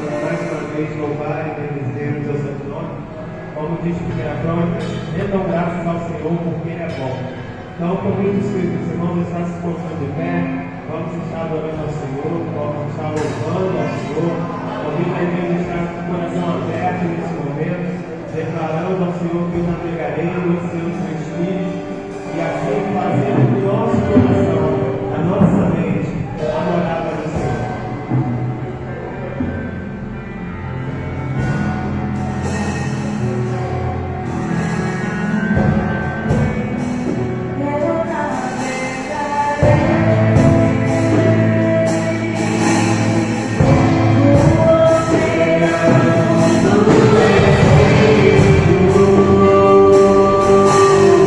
mais uma vez louvar e bendizer o seu santo nome. Como diz o primeira crônica, rendam graças ao Senhor porque Ele é bom. Então, convido os irmãos a estar se colocando de pé, vamos estar adorando ao Senhor, vamos estar louvando ao Senhor. Convido a igreja a estar com o coração aberto nesse momento, declarando ao Senhor que eu navegarei nos seus vestígios e assim fazendo do nosso coração, da nossa mente, a morada do Senhor. Oh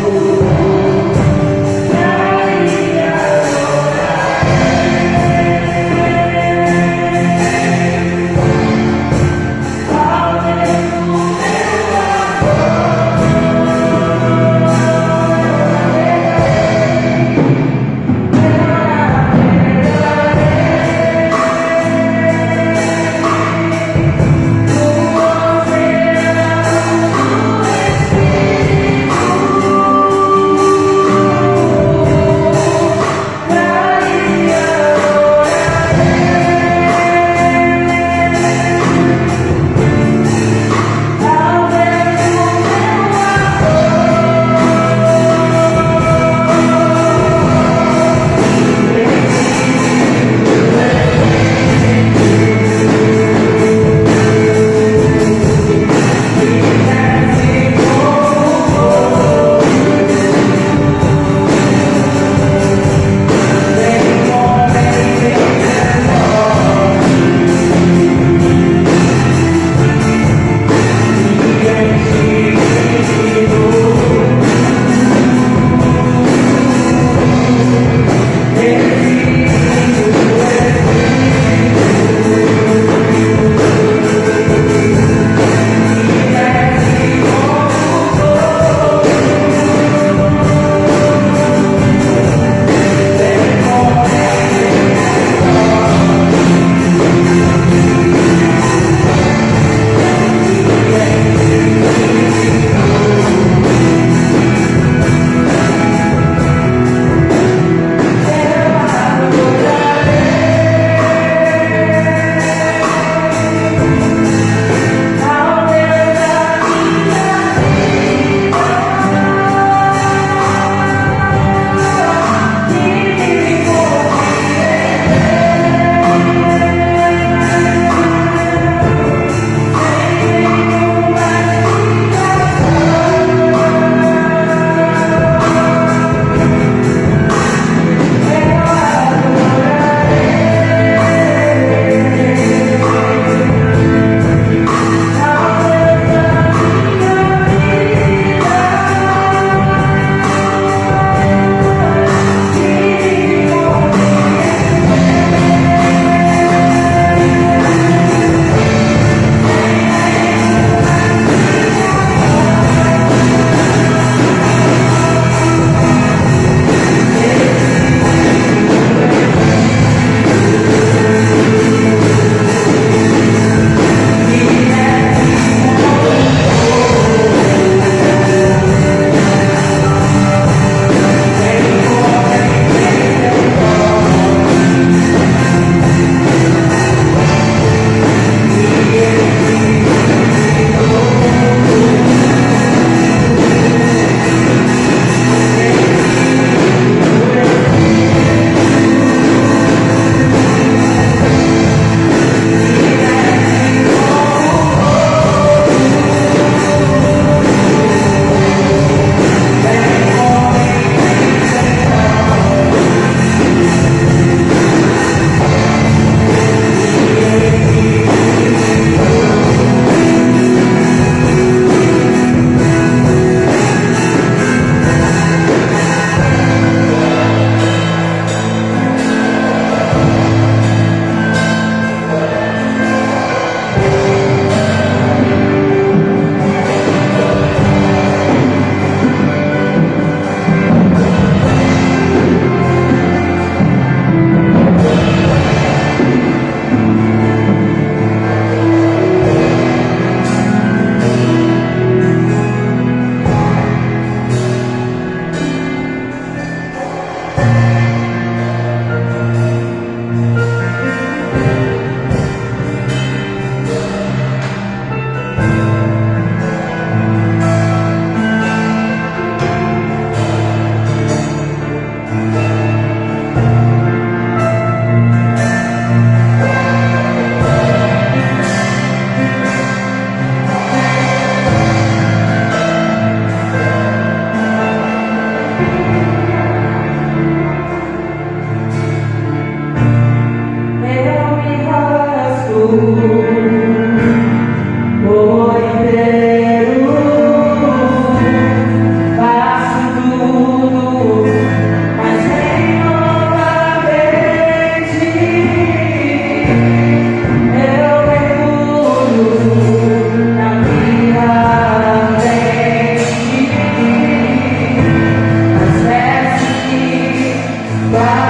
Vai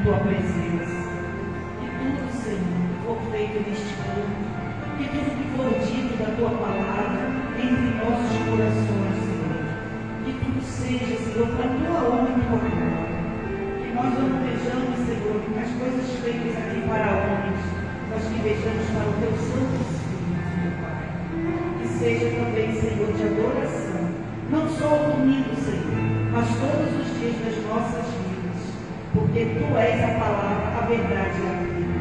tua presença. Que tudo, Senhor, que for feito neste mundo, que tudo que for dito da tua palavra entre em nossos corações, Senhor. Que tudo seja, Senhor, para a tua honra e tua glória. Que nós não vejamos, Senhor, as coisas feitas aqui para homens, mas que vejamos para o teu Santo Espírito, meu Pai. Que seja também, Senhor, de adoração, não só o domingo, Senhor, mas todos os dias das nossas vidas, porque tu és a palavra, a verdade e a vida.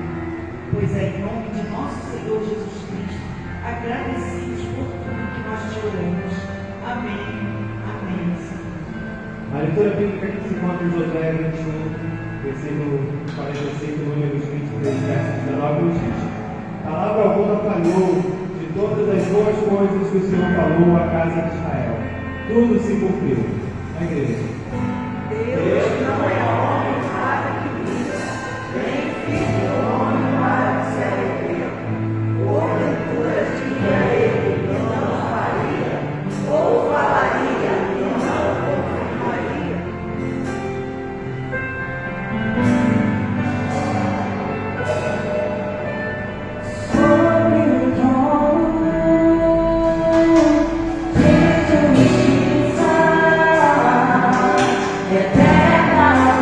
Pois é em nome de nosso Senhor Jesus Cristo, agradecidos por tudo que nós te oramos. Amém. Amém, Senhor. A leitura bíblica que se encontra em Josué 21, versículo 45, números 23, versos 19 e 20. Palavra alguma falhou de todas as boas coisas que o Senhor falou à casa de Israel. Tudo se cumpriu. A igreja. Deus não é homem para que minta, nem filho do homem para que se arrependa. Porventura diria ele e não faria, ou falaria e não confirmaria. Sobre o trono de justiça eterna.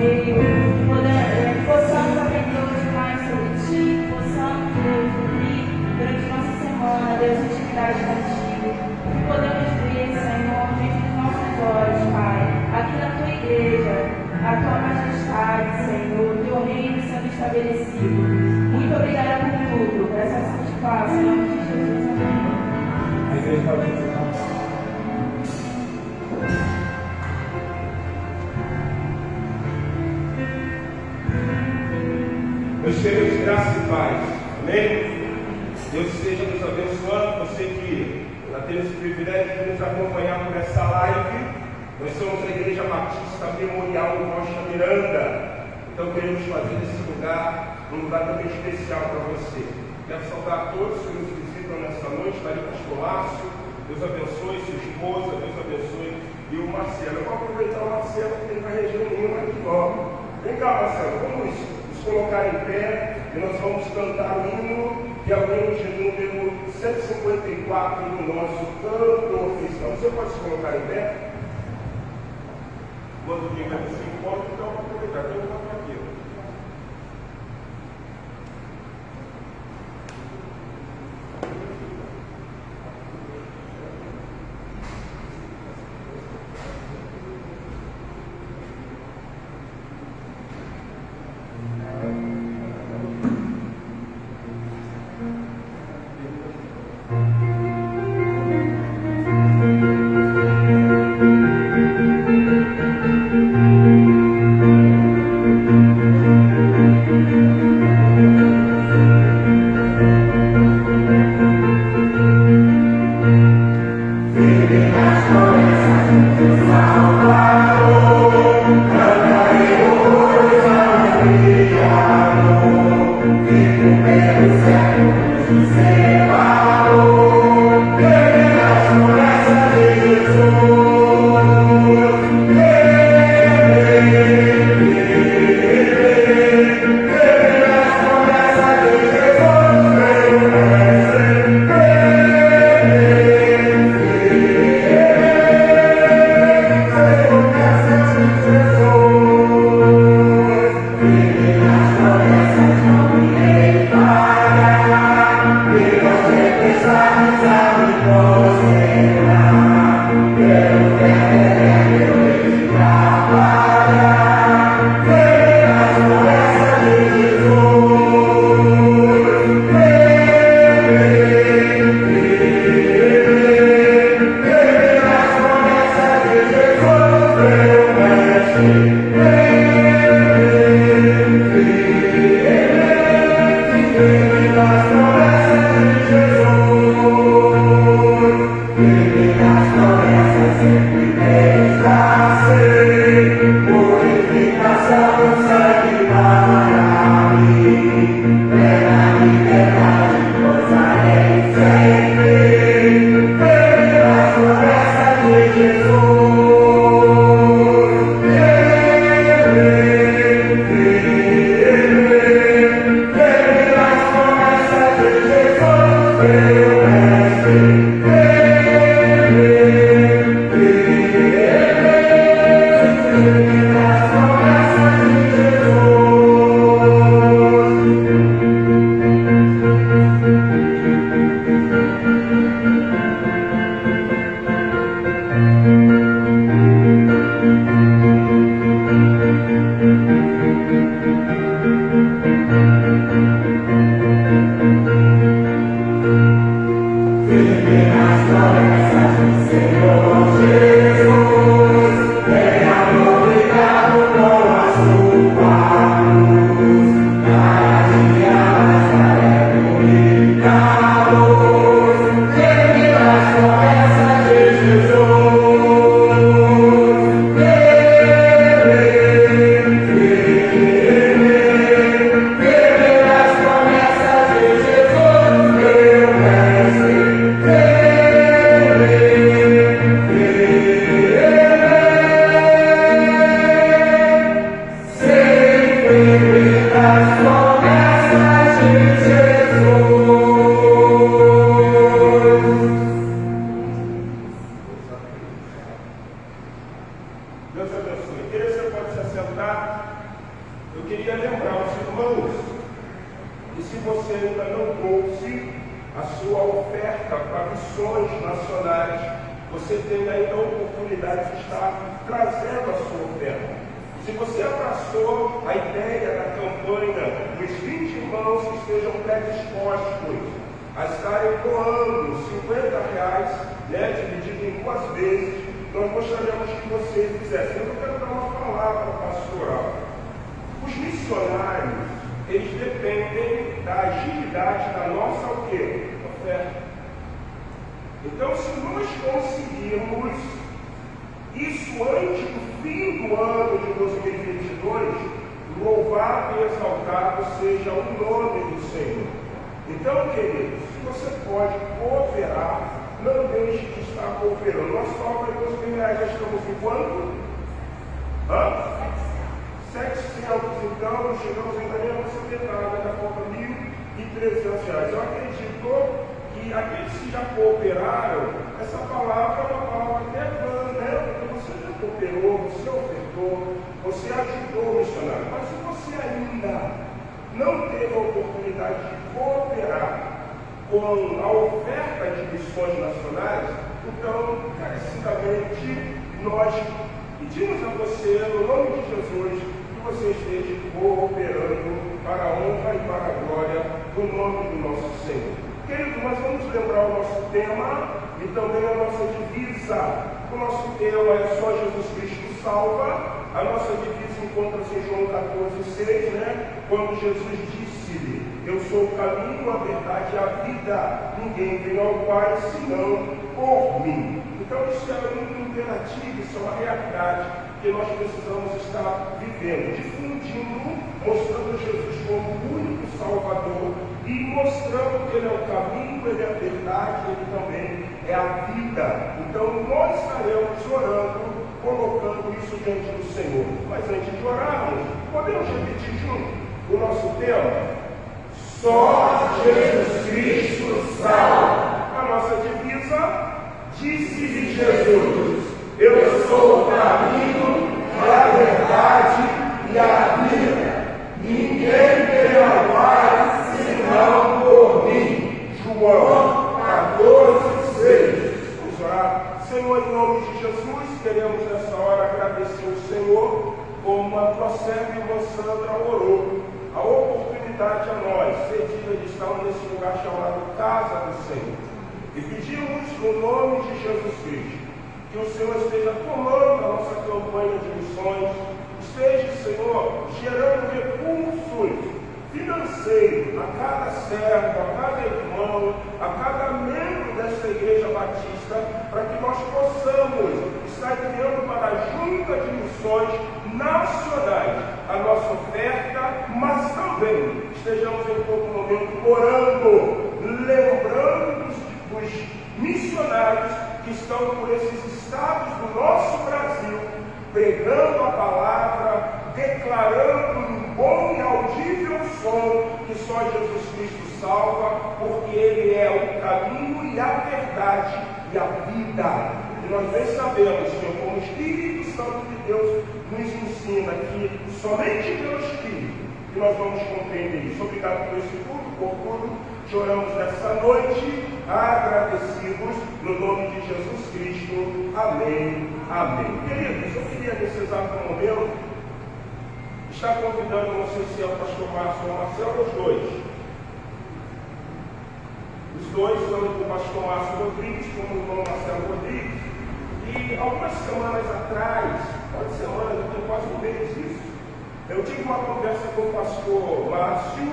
meio, que possamos aprender hoje mais sobre Ti, que possamos, Deus, nutrir durante nossa semana, Deus, intimidade contigo, que podemos ver, Senhor, diante dos nossos olhos, Pai, aqui na Tua igreja, a Tua majestade, Senhor, o Teu reino sendo estabelecido. Muito obrigada por tudo, por essa ação de paz, em nome de Jesus, amém. A igreja pode dizer, Meus queridos, graça e paz. Amém? Deus esteja nos abençoando. Você que está tendo esse privilégio de nos acompanhar por essa live. Nós somos a Igreja Batista Memorial Rocha Miranda. Então queremos fazer esse lugar um lugar também especial para você. Quero saudar a todos que nos visitam nessa noite. Marita Escolácio, Deus abençoe sua esposa, Deus abençoe. E o Marcelo. Eu vou aproveitar o Marcelo que ele vai reger um hino aqui logo. Vem cá, Marcelo, vamos nos colocar em pé e nós vamos cantar o hino que é o hino de número 154 do nosso canto cristão. Você pode se colocar em pé? Quando o hino vai se encontrar, então vamos aproveitar. Tem um canto aqui. Deus abençoe. Queria que você pode se assentar. eu queria lembrar os irmãos que se você ainda não trouxe a sua oferta para missões nacionais, você tem ainda a oportunidade de estar trazendo a sua oferta. Se você abraçou a ideia da campanha dos 20 irmãos que estejam predispostos a estarem doando R$50, dividido em 2 vezes, nós gostaríamos que você fizesse. Eu quero dar uma palavra pastoral. Os missionários, eles dependem da agilidade da nossa oferta. Então, se nós conseguirmos isso antes do fim do ano de 2022, louvado e exaltado seja o nome do Senhor. Então, queridos, se você pode cooperar, não deixe de estar cooperando. Nossa obra é R$12.000, já estamos em quanto? 700, então chegamos ainda nem a nossa metade, ainda falta R$1.300. Eu acredito que aqueles que já cooperaram, essa palavra é uma palavra até vã, né? Porque você já cooperou, você ofertou, você ajudou o missionário. Mas se você ainda não teve a oportunidade de cooperar com a oferta de missões nacionais, então, encarecidamente, nós pedimos a você, no nome de Jesus, que você esteja cooperando para a honra e para a glória do nome do nosso Senhor. Queridos, nós vamos lembrar o nosso tema e também a nossa divisa. O nosso tema é só Jesus Cristo salva. A nossa divisa encontra-se em João 14,6, né? Quando Jesus disse-lhe: eu sou o caminho, a verdade e a vida. Ninguém vem ao Pai senão por mim. Então isso é um imperativo, isso é uma realidade que nós precisamos estar vivendo, difundindo, mostrando Jesus como o único Salvador e mostrando que Ele é o caminho, Ele é a verdade, Ele também é a vida. Então nós estaremos orando, colocando isso diante do Senhor. Mas antes de orarmos, podemos repetir junto o nosso tema? Só Jesus Cristo salva. A nossa divisa, disse-lhe Jesus: eu sou o caminho, a verdade e a vida. Ninguém vem ao Pai senão por mim. João 14,6. Vamos orar. Senhor, em nome de Jesus, queremos nessa hora agradecer ao Senhor, como a tua serva irmã Sandra orou, a oportunidade a nós, cedida de estar nesse lugar chamado Casa do Senhor. E pedimos no nome de Jesus Cristo, que o Senhor esteja tomando a nossa campanha de missões, esteja, Senhor, gerando recursos financeiros a cada servo, a cada irmão, a cada membro desta igreja batista, para que nós possamos estar enviando para a junta de missões nacionais a nossa oferta, mas também estejamos em todo momento orando, lembrando dos missionários que estão por esses estados do nosso Brasil, pregando a palavra, declarando um bom e audível som que só Jesus Cristo salva, porque Ele é o caminho e a verdade e a vida. E nós bem sabemos, Senhor, como o Espírito Santo de Deus nos ensina que somente pelo Espírito que nós vamos compreender isso. Obrigado por esse culto, por tudo. Te oramos nessa noite, agradecidos no nome de Jesus Cristo. Amém. Amém. Queridos, eu queria nesse exato momento estar convidando, não sei se é o pastor Márcio ou o Marcelo, os dois. Os dois, tanto o pastor Márcio Rodrigues como o irmão Marcelo Rodrigues. E algumas semanas atrás, algumas semanas, eu tenho quase um mês isso, eu tive uma conversa com o pastor Márcio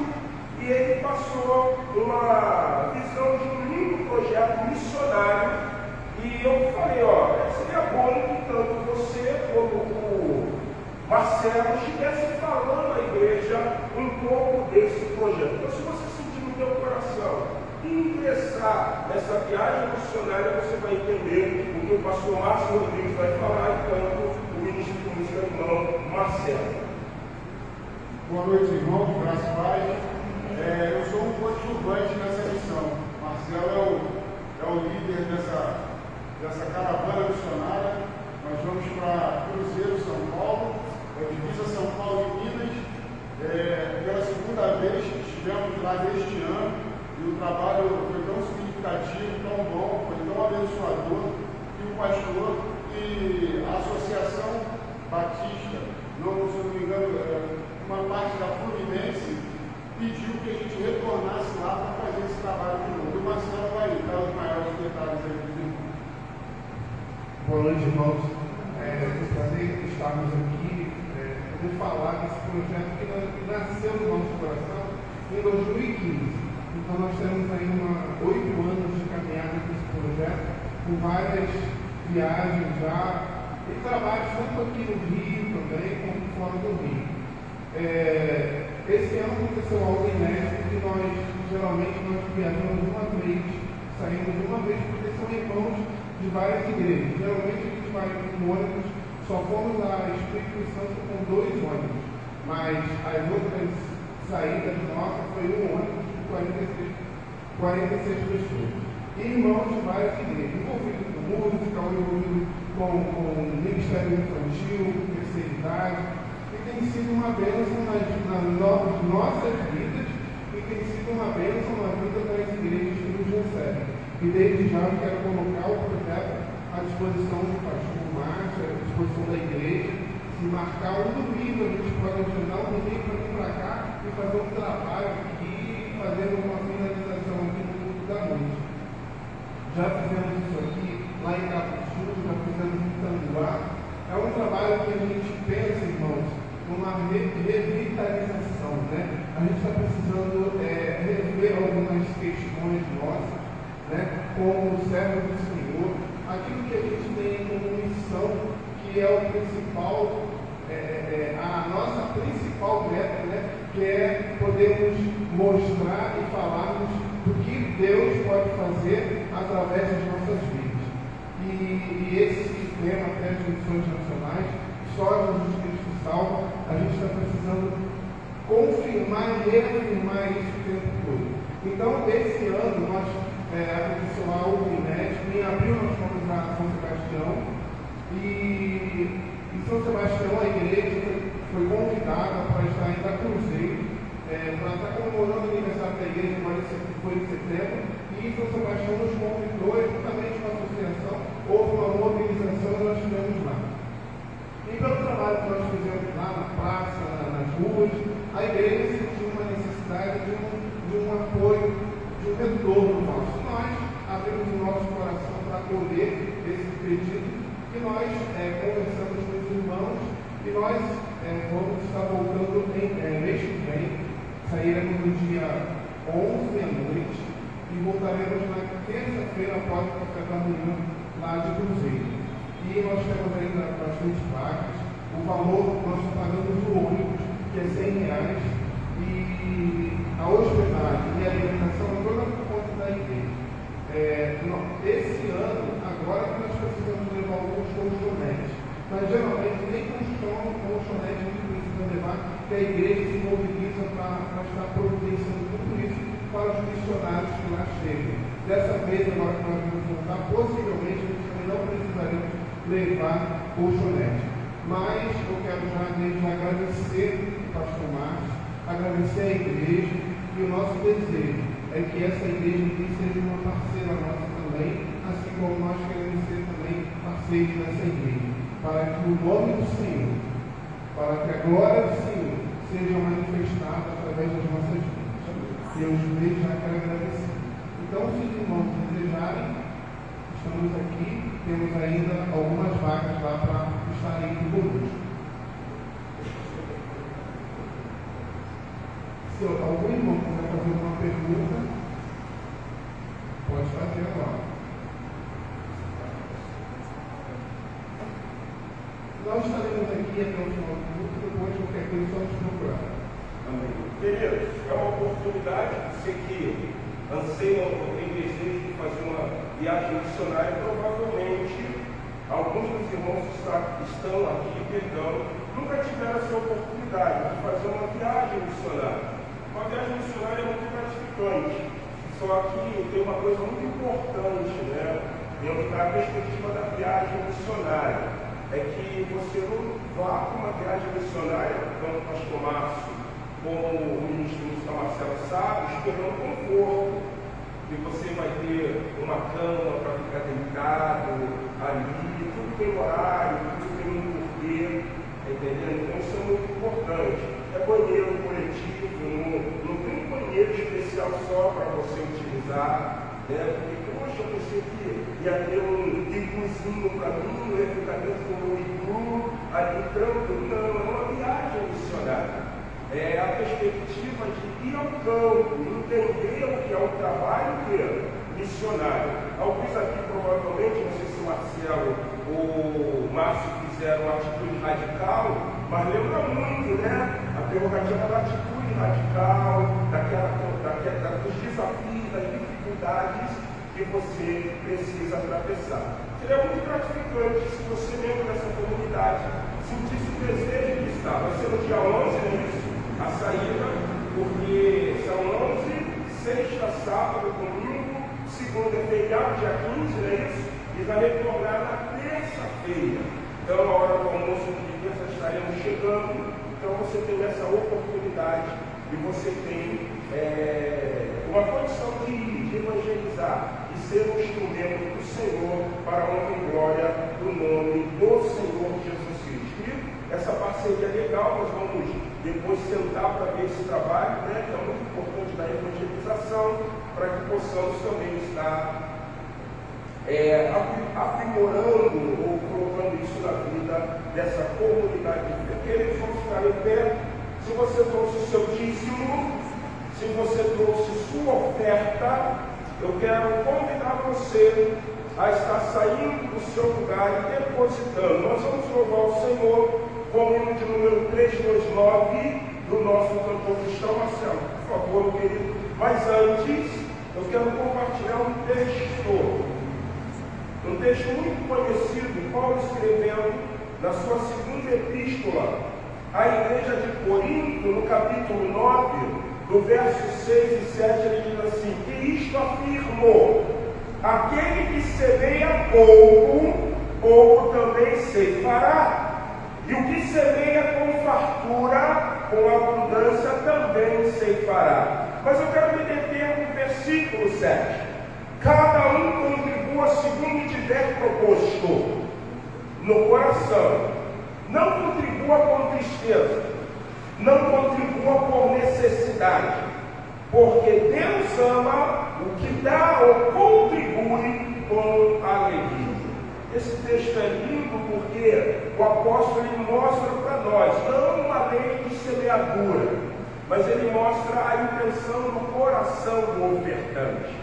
e ele passou uma visão de um lindo projeto missionário. E eu falei, seria bom que tanto você como o Marcelo estivesse falando à igreja um pouco desse projeto. Então, se você sentir no teu coração e ingressar nessa viagem missionária, você vai entender o que o pastor Márcio Rodrigues vai falar enquanto o ministro de música, irmão Marcelo. Boa noite, irmãos, graças a Deus. Eu sou um coadjuvante nessa missão. Marcelo é o líder dessa caravana missionária. Nós vamos para Cruzeiro, São Paulo, divisa São Paulo e Minas, atrás deste ano, e o trabalho foi tão significativo, tão bom, foi tão abençoador, que o pastor e a Associação Batista, se eu não me engano, uma parte da Fluminense, pediu que a gente retornasse lá para fazer esse trabalho de novo. E o Marcelo vai dar os maiores detalhes aí do irmão. Boa noite, irmãos. É um prazer estarmos aqui, poder falar desse projeto que nasceu no nosso coração em 2015. Então nós temos aí 8 anos de caminhada com esse projeto, com várias viagens já, e trabalhos tanto aqui no Rio também, como fora do Rio. Esse ano aconteceu algo inédito, que geralmente nós viajamos uma vez, saímos uma vez, porque são irmãos de várias igrejas. Geralmente a gente vai com ônibus, só fomos a Espírito Santo com 2 ônibus, mas as outras saídas nossas foi um ônibus de 46 pessoas. E irmãos de várias igrejas, envolvidos com música, envolvidos com ministério infantil, com terceira idade, e tem sido uma bênção nas nossas vidas, e tem sido uma bênção na vida das igrejas que nos recebem. E desde já eu quero colocar o projeto à disposição do pastor Márcio, à disposição da igreja. Se marcar um domingo, a gente pode agendar um domingo para vir para cá e fazer um trabalho aqui, fazer uma finalização aqui no culto da noite. Já fizemos isso aqui lá em Capuçu, já fizemos em Tanguá. É um trabalho que a gente pensa, irmãos, numa revitalização, né? A gente está precisando rever algumas questões nossas, né? Como servo do Senhor, aquilo que a gente tem como missão, que é o principal, a nossa principal meta, né? Que é podermos mostrar e falarmos do que Deus pode fazer através das nossas vidas. E esse sistema até de missões nacionais, só Jesus Cristo salva, a gente está precisando confirmar e reafirmar isso o tempo todo. Então, esse ano, nós aconteceu algo inédito. Em abril, nós fomos a São Sebastião, e em São Sebastião, a igreja foi convidada para estar em Itacruzeiro, para estar comemorando o aniversário da igreja, que foi em setembro, e São Sebastião nos convidou, juntamente com a associação, houve uma mobilização e nós estivemos lá. E pelo trabalho que nós fizemos lá na praça, nas ruas, a igreja sentiu uma necessidade de um apoio, de um retorno nosso. Nós abrimos o nosso coração para acolher esse pedido, e nós conversamos com os irmãos, e nós vamos estar voltando mês que vem. Sairemos no dia 11 à noite e voltaremos na terça-feira após o café da manhã lá de Cruzeiro. E nós temos ainda bastante vagas. O valor nós estamos pagando do ônibus, que é R$100, e a hospedagem e a alimentação é toda por conta da igreja. Esse ano, agora que nós precisamos levar alguns colchonetes, mas geralmente nem colchonete a gente precisa levar, que a igreja se mobiliza para estar providenciando tudo isso para os missionários que lá chegam. Dessa vez, agora que nós vamos voltar, possivelmente a gente também não precisaria levar colchonete. Mas eu quero já desde agradecer o pastor Márcio, agradecer a igreja, e o nosso desejo é que essa igreja aqui seja uma parceira nossa também, assim como nós queremos ser também parceiros dessa igreja, para que o nome do Senhor, para que a glória do Senhor seja manifestada através das nossas vidas. Eu desde já quero agradecer. Então, se os irmãos desejarem, estamos aqui, temos ainda algumas vagas lá para estarem conosco. Se algum irmão quiser fazer uma pergunta, pode fazer agora. Nós estaremos aqui até o final do culto, depois qualquer coisa só nos procurar. Amém. Queridos, é uma oportunidade, você que anseia ou tem desejo de fazer uma viagem missionária, provavelmente alguns dos irmãos estão aqui, nunca tiveram essa oportunidade de fazer uma viagem missionária. Uma viagem missionária é muito gratificante, só que tem uma coisa muito importante, né, dentro da perspectiva da viagem missionária, é que você não vá para uma viagem missionária, como o pastor Márcio como o ministro Marcelo sabe, esperando conforto, e você vai ter uma cama para ficar deitado ali, tudo tem horário, tudo tem um porquê, entendendo? Então isso é muito importante. É banheiro coletivo, não tem um banheiro especial só para você utilizar, né? Porque, poxa, eu pensei que ia ter um igluzinho para mim, eu ia ficar dentro do iglu, ali tranquilo. Não, é uma viagem missionária. É a perspectiva de ir ao campo, entender o que é o trabalho missionário. Alguns aqui provavelmente, não sei se o Marcelo ou o Márcio fizeram uma atitude radical, mas lembra muito, né? A prerrogativa da atitude radical, dos desafios, das dificuldades que você precisa atravessar. Seria muito gratificante se você, membro dessa comunidade, sentisse o desejo de estar. Vai ser no dia 11, né? A saída, porque são 11, sexta, sábado, domingo, segunda é feriado, dia 15, não é isso? E vai retornar na terça-feira. Então, a hora do almoço de terça estaremos chegando. Então, você tem essa oportunidade e você tem uma condição de evangelizar e ser um instrumento do Senhor para a honra e glória do nome do Senhor Jesus Cristo. E essa parceria legal, nós vamos depois sentar para ver esse trabalho, né, que é muito importante da evangelização, para que possamos também estar aprimorando ou colocando isso na vida dessa comunidade de fé. Queridos, vamos ficar em pé. Se você trouxe o seu dízimo, se você trouxe sua oferta, eu quero convidar você a estar saindo do seu lugar e depositando. Nós vamos louvar o Senhor com o hino de número 329 do nosso cantor cristão Marcelo. Por favor, querido. Mas antes, eu quero compartilhar um texto muito conhecido, Paulo escrevendo na sua segunda epístola à igreja de Corinto, no capítulo 9, do verso 6 e 7, ele diz assim: que isto afirmo, aquele que semeia pouco, pouco também ceifará. E o que semeia com fartura, com abundância, também ceifará. Mas eu quero me deter no versículo 7. Cada um contribua segundo tiver proposto no coração. Não contribua com tristeza. Não contribua por necessidade. Porque Deus ama o que dá ou contribui com alegria. Esse texto é lindo porque o apóstolo ele mostra para nós, não uma lei de semeadura, mas ele mostra a intenção do coração do ofertante.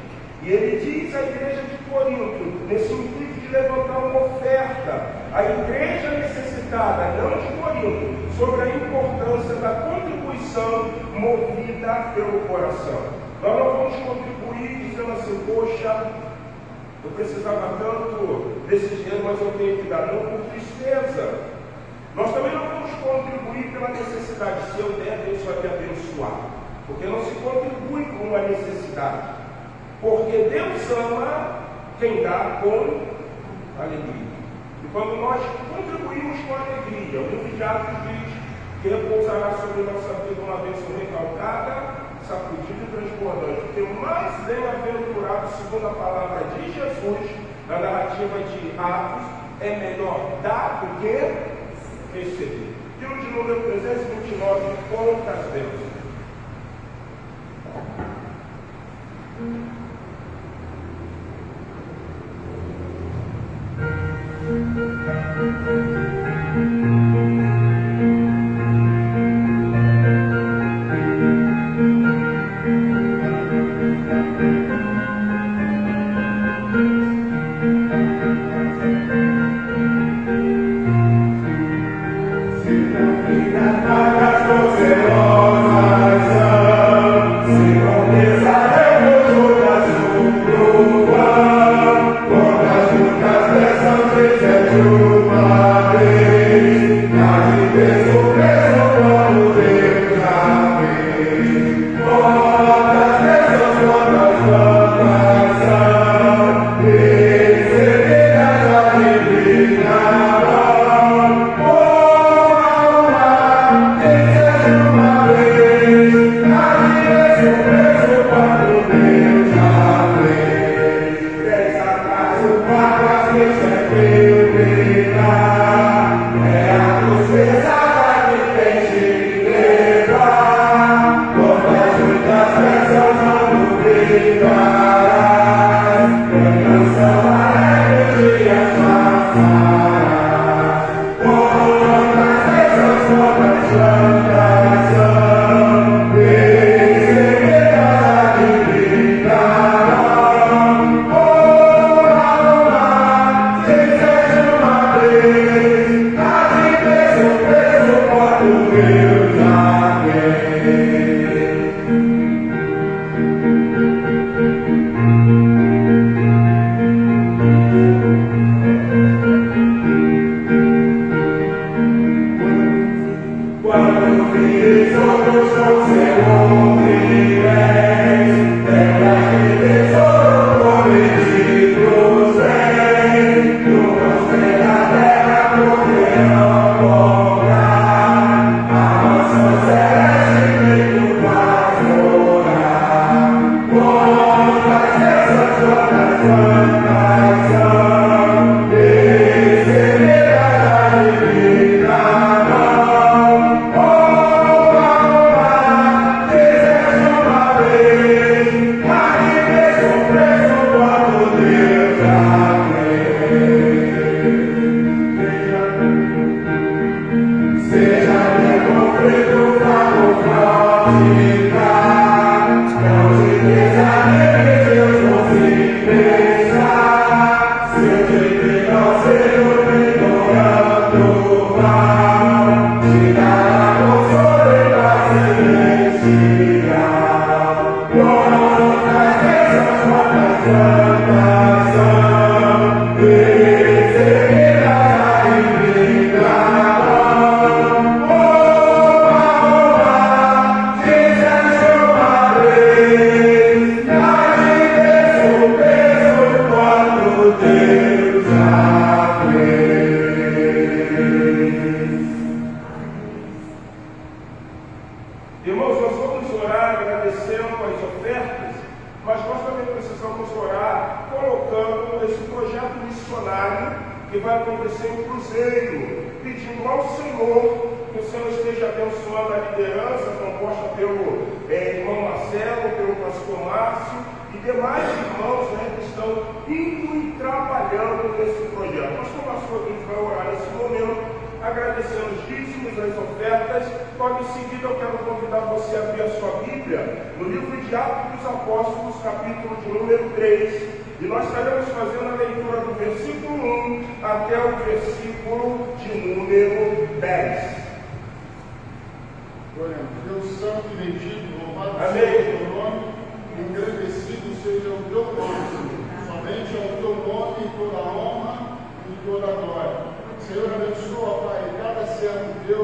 E ele diz à igreja de Corinto, nesse intuito de levantar uma oferta, a igreja necessitada, não de Corinto, sobre a importância da contribuição movida pelo coração. Nós não vamos contribuir dizendo assim, poxa, eu precisava tanto desse dinheiro, mas eu tenho que dar, não por tristeza. Nós também não vamos contribuir pela necessidade. Se eu der, Deus vai me abençoar. Porque não se contribui com uma necessidade. Porque Deus ama quem dá com alegria. E quando nós contribuímos com alegria, o livro de Atos diz que repousará sobre nossa vida uma bênção recalcada, sacudida e transbordante. Porque o mais bem-aventurado, segundo a palavra de Jesus, na narrativa de Atos, é melhor dar do que receber. Livro de número 329, quantas bênçãos. Yeah. Irmãos, nós vamos orar agradecendo as ofertas, mas nós também precisamos orar colocando esse projeto missionário que vai acontecer em Cruzeiro, pedindo ao Senhor que o Senhor esteja abençoando a liderança composta pelo irmão Marcelo, pelo pastor Márcio e demais irmãos que estão indo e trabalhando nesse projeto. Pastor Márcio Rodrigues vai orar nesse momento, agradecendo os dízimos, as ofertas. Logo em seguida eu quero convidar você a abrir a sua Bíblia no livro de Atos dos Apóstolos, capítulo de número 3, e nós estaremos fazendo a leitura do versículo 1 até o versículo de número 10. Glória a Deus, Santo e bendito, louvado Amém. seja o teu nome, engrandecido seja o teu nome, somente ao teu nome toda a honra e toda a glória. Senhor, abençoa, Pai, cada servo teu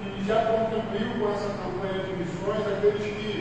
que já contribuiu com essa campanha de missões, aqueles que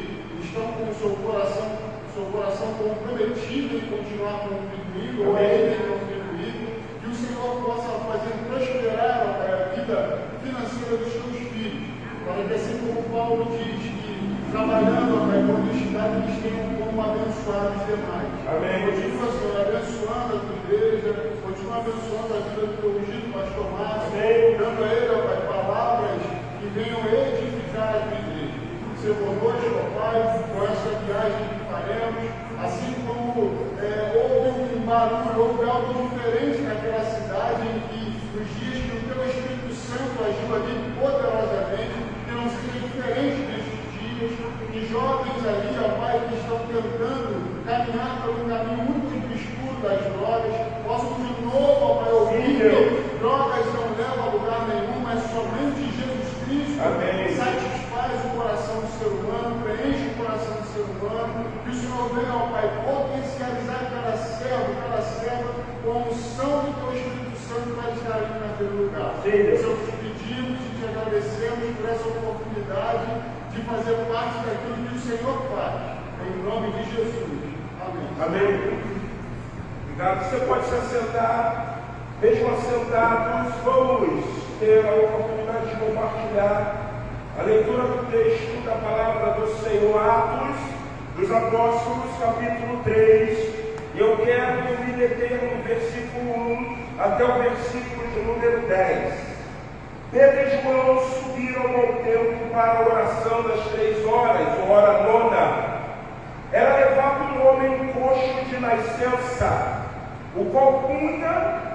estão com o seu coração comprometido em continuar contribuindo, ou ainda contribuindo, que o Senhor possa fazer prosperar, Pai, a vida financeira dos teus filhos, para que assim como Paulo diz, que trabalhando, Pai, com honestidade, eles tenham como abençoar os demais. Amém. Continua, Senhor, abençoando a tua igreja, continua abençoando a vida do teu ungido pastor Márcio, dando a ele, Pai, palavras que venham edificar a tua igreja. Ser conosco, ó Pai, com essa viagem que faremos, assim como houve um barulho, houve algo diferente naquela cidade em que nos dias que o teu Espírito Santo agiu ali poderosamente, que não seja diferente destes dias, que jovens ali, ó Pai, que estão tentando caminhar por um caminho muito obscuro das drogas, possam de novo, ó Pai, ouvir que drogas não levam a lugar nenhum, mas somente Jesus Cristo. Amém. Satisfaz o coração do ser humano, preenche o coração do ser humano, que o Senhor venha, ó Pai, potencializar cada serva, com a unção do teu Espírito Santo para estar ali naquele lugar. Senhor, te pedimos e te agradecemos por essa oportunidade de fazer parte daquilo que o Senhor faz. Em nome de Jesus. Amém. Amém. Obrigado. Você pode se assentar. Mesmo assentados, vamos ter a oportunidade de compartilhar a leitura do texto da palavra do Senhor, Atos dos Apóstolos, capítulo 3. Eu quero me deter no versículo 1 até o versículo de número 10. Pedro e João subiram ao templo para a oração das 3 horas, hora nona. Era levado um homem coxo de nascença, o qual punha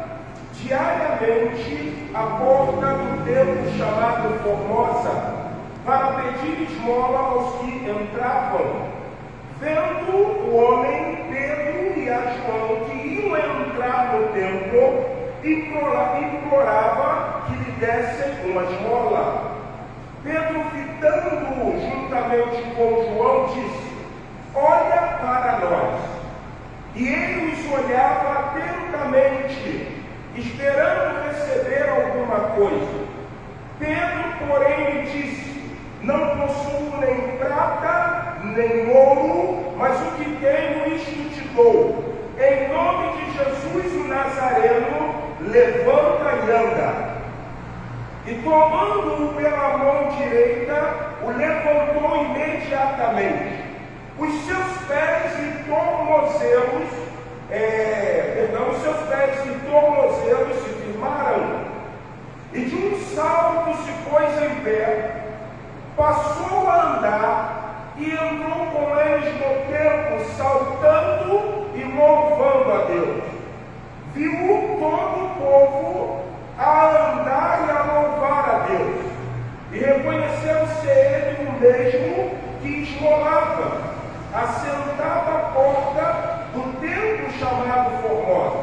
diariamente a porta do templo chamado Formosa, para pedir esmola aos que entravam. Vendo o homem, Pedro e a João, que iam entrar no templo, implorava que lhe dessem uma esmola. Pedro, fitando-o juntamente com João, disse: olha para nós. E ele os olhava atentamente, esperando receber alguma coisa. Pedro, porém, lhe disse: não possuo nem prata, nem ouro, mas o que tenho isto te dou. Em nome de Jesus o Nazareno, levanta e anda. E tomando-o pela mão direita, o levantou imediatamente. Os seus pés e tornozelos, se firmaram. E de um salto se pôs em pé, passou a andar e entrou com eles no templo, saltando e louvando a Deus. Viu todo o povo a andar e a louvar a Deus, e reconheceu ser ele o mesmo que esmolava, assentado à porta do templo chamado Formosa,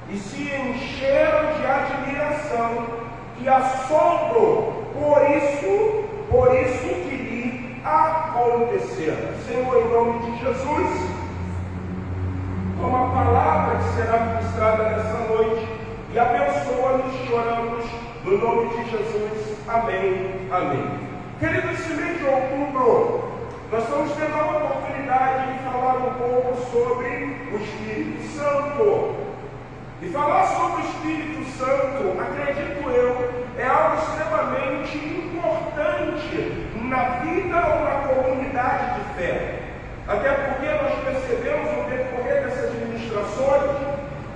e se encheram de admiração e assombro por isso que lhe acontecera. Senhor, em nome de Jesus, toma a palavra que será ministrada nessa noite e abençoa-nos, choramos, no nome de Jesus. Amém. Amém. Queridos, esse mês de outubro, nós vamos ter a oportunidade de falar um pouco sobre o Espírito Santo. E falar sobre o Espírito Santo, acredito eu, é algo extremamente importante na vida ou na comunidade de fé. Até porque nós percebemos no decorrer dessas ministrações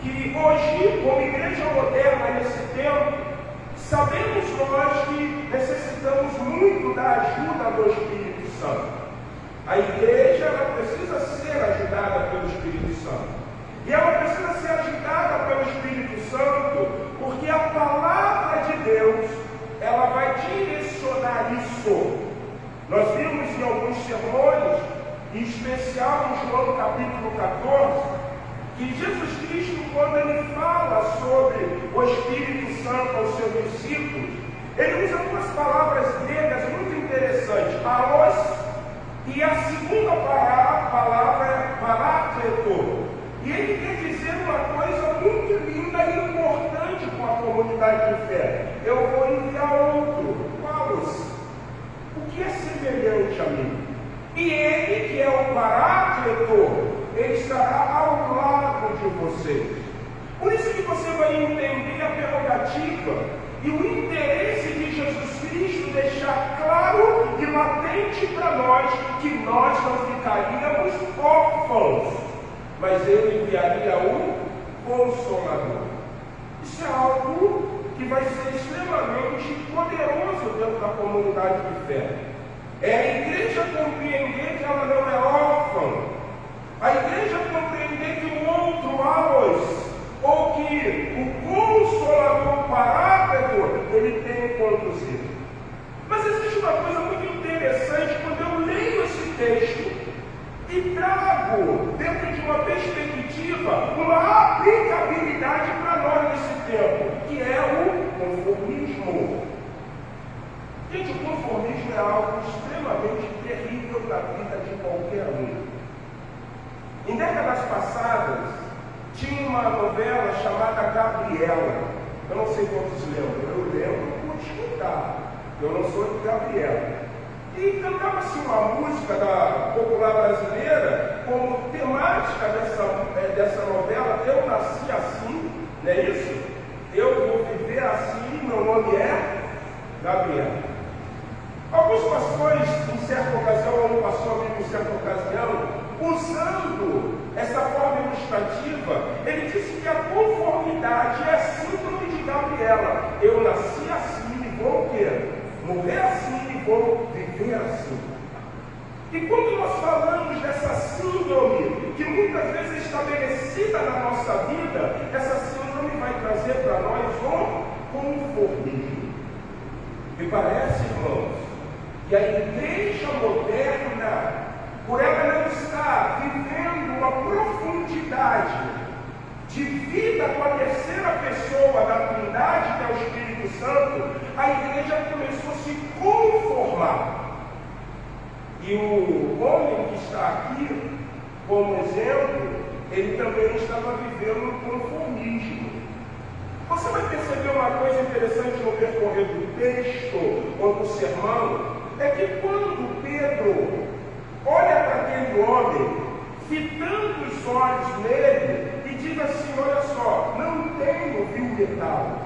que hoje, como igreja moderna nesse tempo, sabemos nós que necessitamos muito da ajuda do Espírito Santo. A igreja ela precisa ser ajudada pelo Espírito Santo. E ela precisa ser ajudada pelo Espírito Santo, porque a palavra de Deus, ela vai direcionar isso. Nós vimos em alguns sermões, em especial em João capítulo 14, que Jesus Cristo, quando ele fala sobre o Espírito Santo aos seus discípulos, ele usa duas palavras gregas muito interessantes, paros, e a segunda palavra é parácleto. E ele quer dizer uma coisa muito linda e importante com a comunidade de fé. Eu vou enviar outro, paros, o que é semelhante a mim. E ele, que é o paráclito, ele estará ao lado de vocês. Por isso que você vai entender a prerrogativa e o interesse de Jesus Cristo deixar claro e latente para nós que nós não ficaríamos órfãos, mas ele enviaria um Consolador. Isso é algo que vai ser extremamente poderoso dentro da comunidade de fé. É a igreja compreender que ela não é órfã, a igreja compreender que o outro aos, ou que o Consolador Paráclito, ele tem um conduzir. Mas existe uma coisa muito interessante quando eu leio esse texto e trago, dentro de uma perspectiva, uma aplicabilidade para nós nesse tempo, que é o conformismo. Gente, o conformismo é algo extremamente terrível na vida de qualquer um. Em décadas passadas, tinha uma novela chamada Gabriela. Eu não sei quantos lembram, eu lembro por escutar. Eu não sou de Gabriela. E cantava-se uma música da popular brasileira como temática dessa novela. Eu nasci assim, não é isso? Eu vou viver assim, meu nome é Gabriela. Alguns pastores, em certa ocasião, um pastor amigo em certa ocasião, usando essa forma ilustrativa, ele disse que a conformidade é síndrome de Gabriela. Eu nasci assim e vou o quê? Morrer assim e vou viver assim. E quando nós falamos dessa síndrome, que muitas vezes é estabelecida na nossa vida, essa síndrome vai trazer para nós um conformismo. Me parece, irmãos, que a igreja moderna, por ela não estar vivendo uma profundidade de vida com a terceira pessoa da Trindade, que é o Espírito Santo, a igreja começou a se conformar. E o homem que está aqui, como exemplo, ele também estava vivendo um conformismo. Você vai perceber uma coisa interessante no percorrer do texto ou do sermão, é que quando Pedro olha para aquele homem, fitando os olhos nele, e diz assim: olha só, não tenho metal,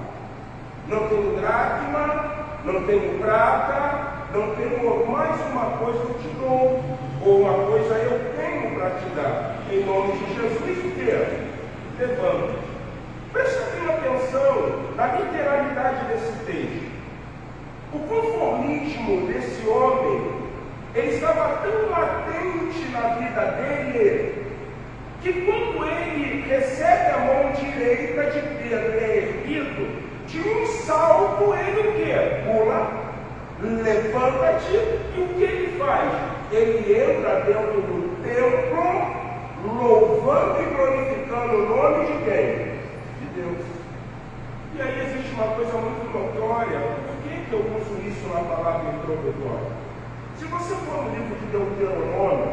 não tenho dracma, não tenho prata, não tenho mais uma coisa eu te dou, ou uma coisa eu tenho para te dar. Em nome de Jesus, o que? Levanta-te. Preste atenção na literalidade desse texto. O conformismo desse homem, ele estava tão latente na vida dele, que quando ele recebe a mão direita de Pedro e é erguido, de um salto ele o quê? Pula, levanta-te, e o que ele faz? Ele entra dentro do templo, louvando e glorificando o nome de quem? De Deus. E aí existe uma coisa muito notória. Por que eu uso isso na palavra introdutória? Se você for no livro de Deuteronômio,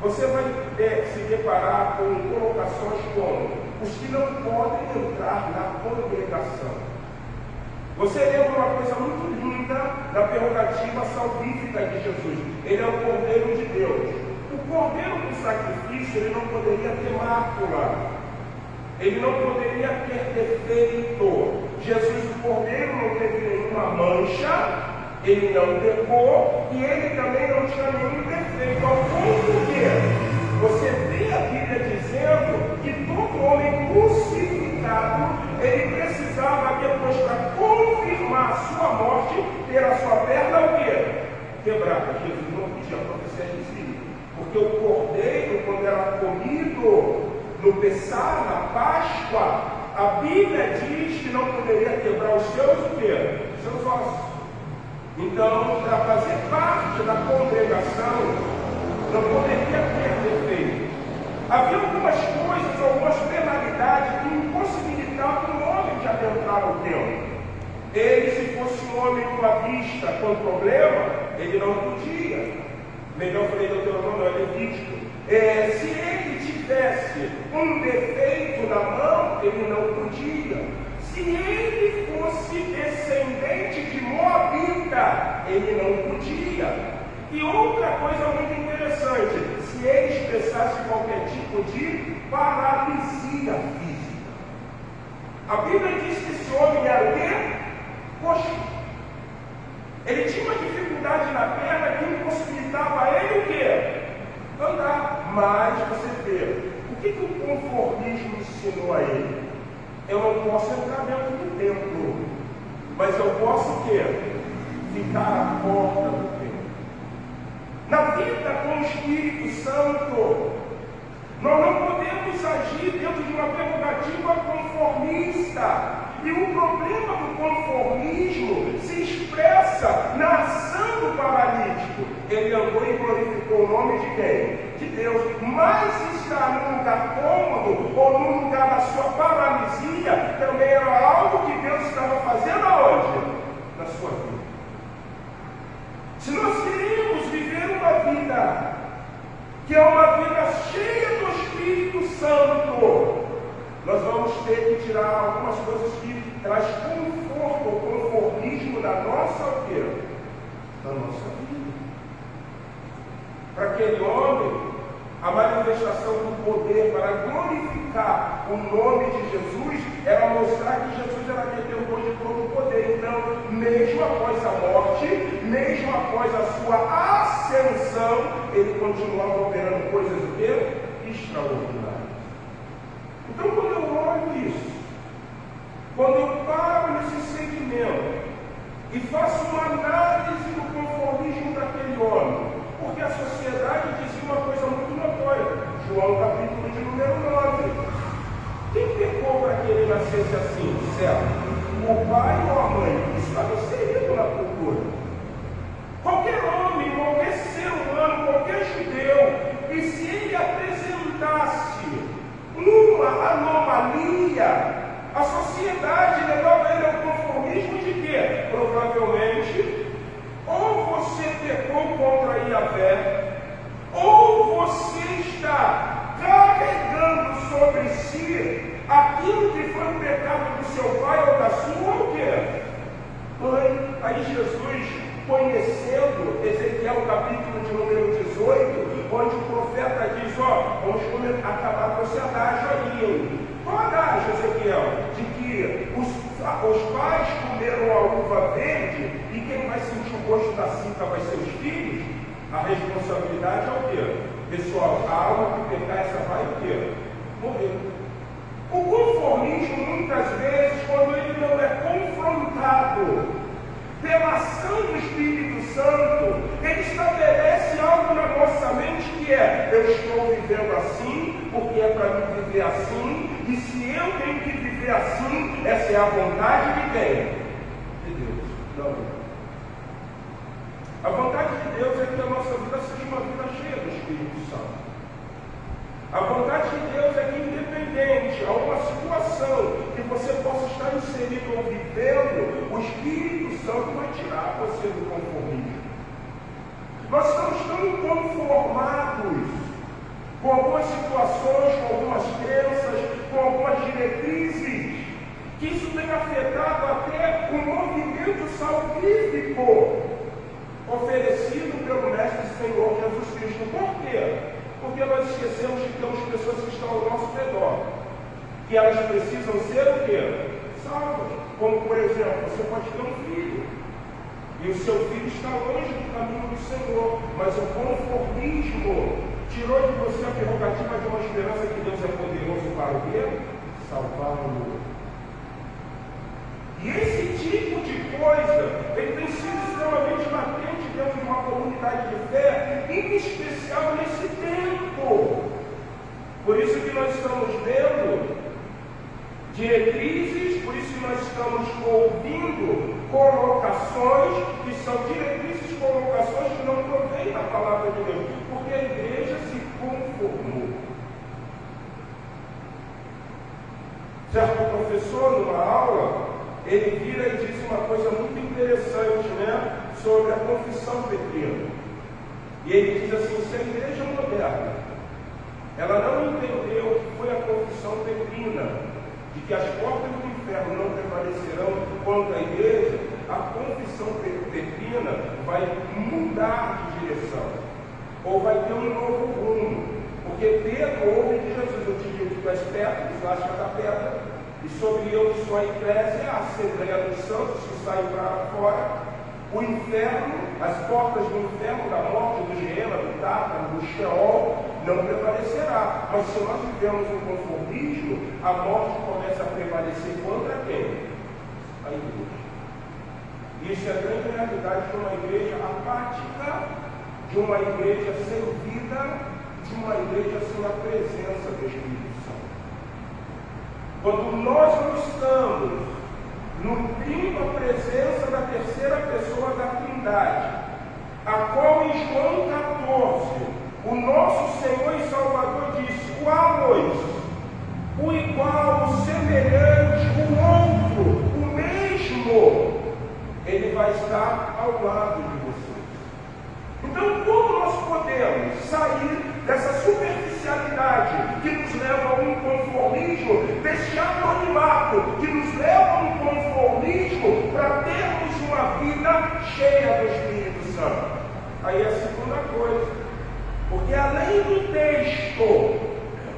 você vai se deparar com colocações como os que não podem entrar na congregação. Você lembra uma coisa muito linda da prerrogativa salvífica de Jesus. Ele é o Cordeiro de Deus. O Cordeiro do sacrifício, ele não poderia ter mácula. Ele não poderia ter defeito. Jesus, o Cordeiro, não teve nenhuma mancha, ele não pecou e ele também não tinha nenhum defeito. Ao ponto que você vê a Bíblia dizendo que todo homem crucificado, ele precisava depois, para confirmar a sua morte, ter a sua perna o quê? Quebrada. Jesus não podia acontecer isso, porque o Cordeiro, quando era comido no Pessah, na Páscoa, a Bíblia diz que não poderia quebrar os seus o quê? Os seus ossos. Então, para fazer parte da congregação, não poderia ter defeito. Havia algumas coisas, algumas penalidades que impossibilitavam o homem de adentrar o templo. Ele, se fosse um homem com a vista com problema, ele não podia. Melhor falei do Deuteronômio, é Levítico. Se ele tivesse um defeito na mão, ele não podia. Se ele fosse descendente de Moabita, ele não podia. E outra coisa muito interessante, se ele expressasse qualquer tipo de paralisia física. A Bíblia diz que esse homem era o quê? Coxo. Ele tinha uma dificuldade na perna que impossibilitava ele o quê? Andar. Mas você vê, o que o conformismo ensinou a ele? Eu não posso entrar dentro do templo, mas eu posso o quê? Ficar à porta do templo. Na vida com o Espírito Santo, nós não podemos agir dentro de uma prerrogativa conformista. E o problema do conformismo se expressa na ação do paralítico. Ele andou e glorificou o nome de quem? De Deus. Mas estar num lugar cômodo ou num lugar da sua paralisia também era algo que Deus estava fazendo aonde? Na sua vida. Se nós queremos viver uma vida que é uma vida cheia do Espírito Santo, nós vamos ter que tirar algumas coisas que traz conforto ou conformismo da nossa vida. Para aquele homem, a manifestação do poder para glorificar o nome de Jesus era mostrar que Jesus era detentor de todo o poder. Então, mesmo após a morte, mesmo após a sua ascensão, ele continuava operando coisas o quê? Extraordinárias. Então, quando eu olho isso, quando eu paro nesse segmento e faço uma análise do conformismo daquele homem, porque a sociedade dizia uma coisa muito notória, João capítulo de número 9. Quem pecou para que ele nascesse assim, certo? O pai ou a mãe? Isso estava inserido na cultura. Qualquer homem, qualquer ser humano, qualquer judeu, e se ele apresentasse uma anomalia, a sociedade levava ele ao conformismo de quê? Provavelmente, ou você pecou contra Yahvé, ou você está carregando sobre si aquilo que foi um pecado do seu pai ou da sua o quê? Mãe. Aí Jesus, conhecendo Ezequiel capítulo de número 18, onde o profeta diz, vamos acabar com esse adágio aí. Qual adágio, Ezequiel? De que os pais comeram a uva verde e quem vai sentir o gosto da cinta vai ser os filhos? A responsabilidade é o quê? Pessoal, a alma que pecar, essa vai o quê? Morrer. O conformismo, muitas vezes, quando ele não é confrontado pela ação do Espírito Santo, ele estabelece algo na nossa mente que é: eu estou vivendo assim, porque é para mim viver assim, e se eu tenho que viver assim, essa é a vontade de quem? De Deus. Não. A vontade de Deus é que a nossa vida seja uma vida cheia do Espírito Santo. A vontade de Deus é que, independente a uma situação que você possa estar inserido ou vivendo, o Espírito Santo vai tirar você do conformismo. Nós estamos tão conformados com algumas situações, com algumas crenças, com algumas diretrizes, que isso tem afetado até o movimento salvífico oferecido pelo Mestre Senhor Jesus Cristo. Por quê? Porque nós esquecemos que temos pessoas que estão ao nosso redor, que elas precisam ser o quê? Salvas. Como, por exemplo, você pode ter um filho, e o seu filho está longe do caminho do Senhor, mas o conformismo tirou de você a prerrogativa de uma esperança que Deus é poderoso para o quê? Salvá-lo. E esse tipo de coisa, ele tem sido extremamente latente dentro de uma comunidade de fé, em especial nesse tempo. Por isso que nós estamos vendo diretrizes, por isso que nós estamos ouvindo colocações, que são diretrizes e colocações que não provêm da palavra de Deus, porque a igreja se conformou. Certo professor, numa aula, ele vira e diz uma coisa muito interessante, sobre a confissão petrina. E ele diz assim: se a igreja moderna, ela não entendeu o que foi a confissão petrina, de que as portas do inferno não prevalecerão contra a igreja, a confissão petrina vai mudar de direção, ou vai ter um novo rumo. Porque Pedro ouve de Jesus: eu te digo que tu és pedra, deslasca da pedra, e sobre eu que sou a eclésia, a Assembleia dos Santos que saem para fora. O inferno, as portas do inferno, da morte, do Geena, do Tártaro, do Sheol, não prevalecerá. Mas se nós vivemos um conformismo, a morte começa a prevalecer contra quem? A igreja. Isso é a grande realidade de uma igreja apática, de uma igreja sem vida, de uma igreja sem a presença do Espírito Santo. Quando nós não estamos nutrindo a presença da terceira pessoa da Trindade, a qual em João 14, o nosso Senhor e Salvador diz: qual o igual, o semelhante, o outro, o mesmo, ele vai estar ao lado de vocês. Então, como nós podemos sair dessa superficialidade que nos leva a um conformismo, desse anonimato que nos leva a um conformismo, para termos uma vida cheia do Espírito Santo? Aí é a segunda coisa, porque além do texto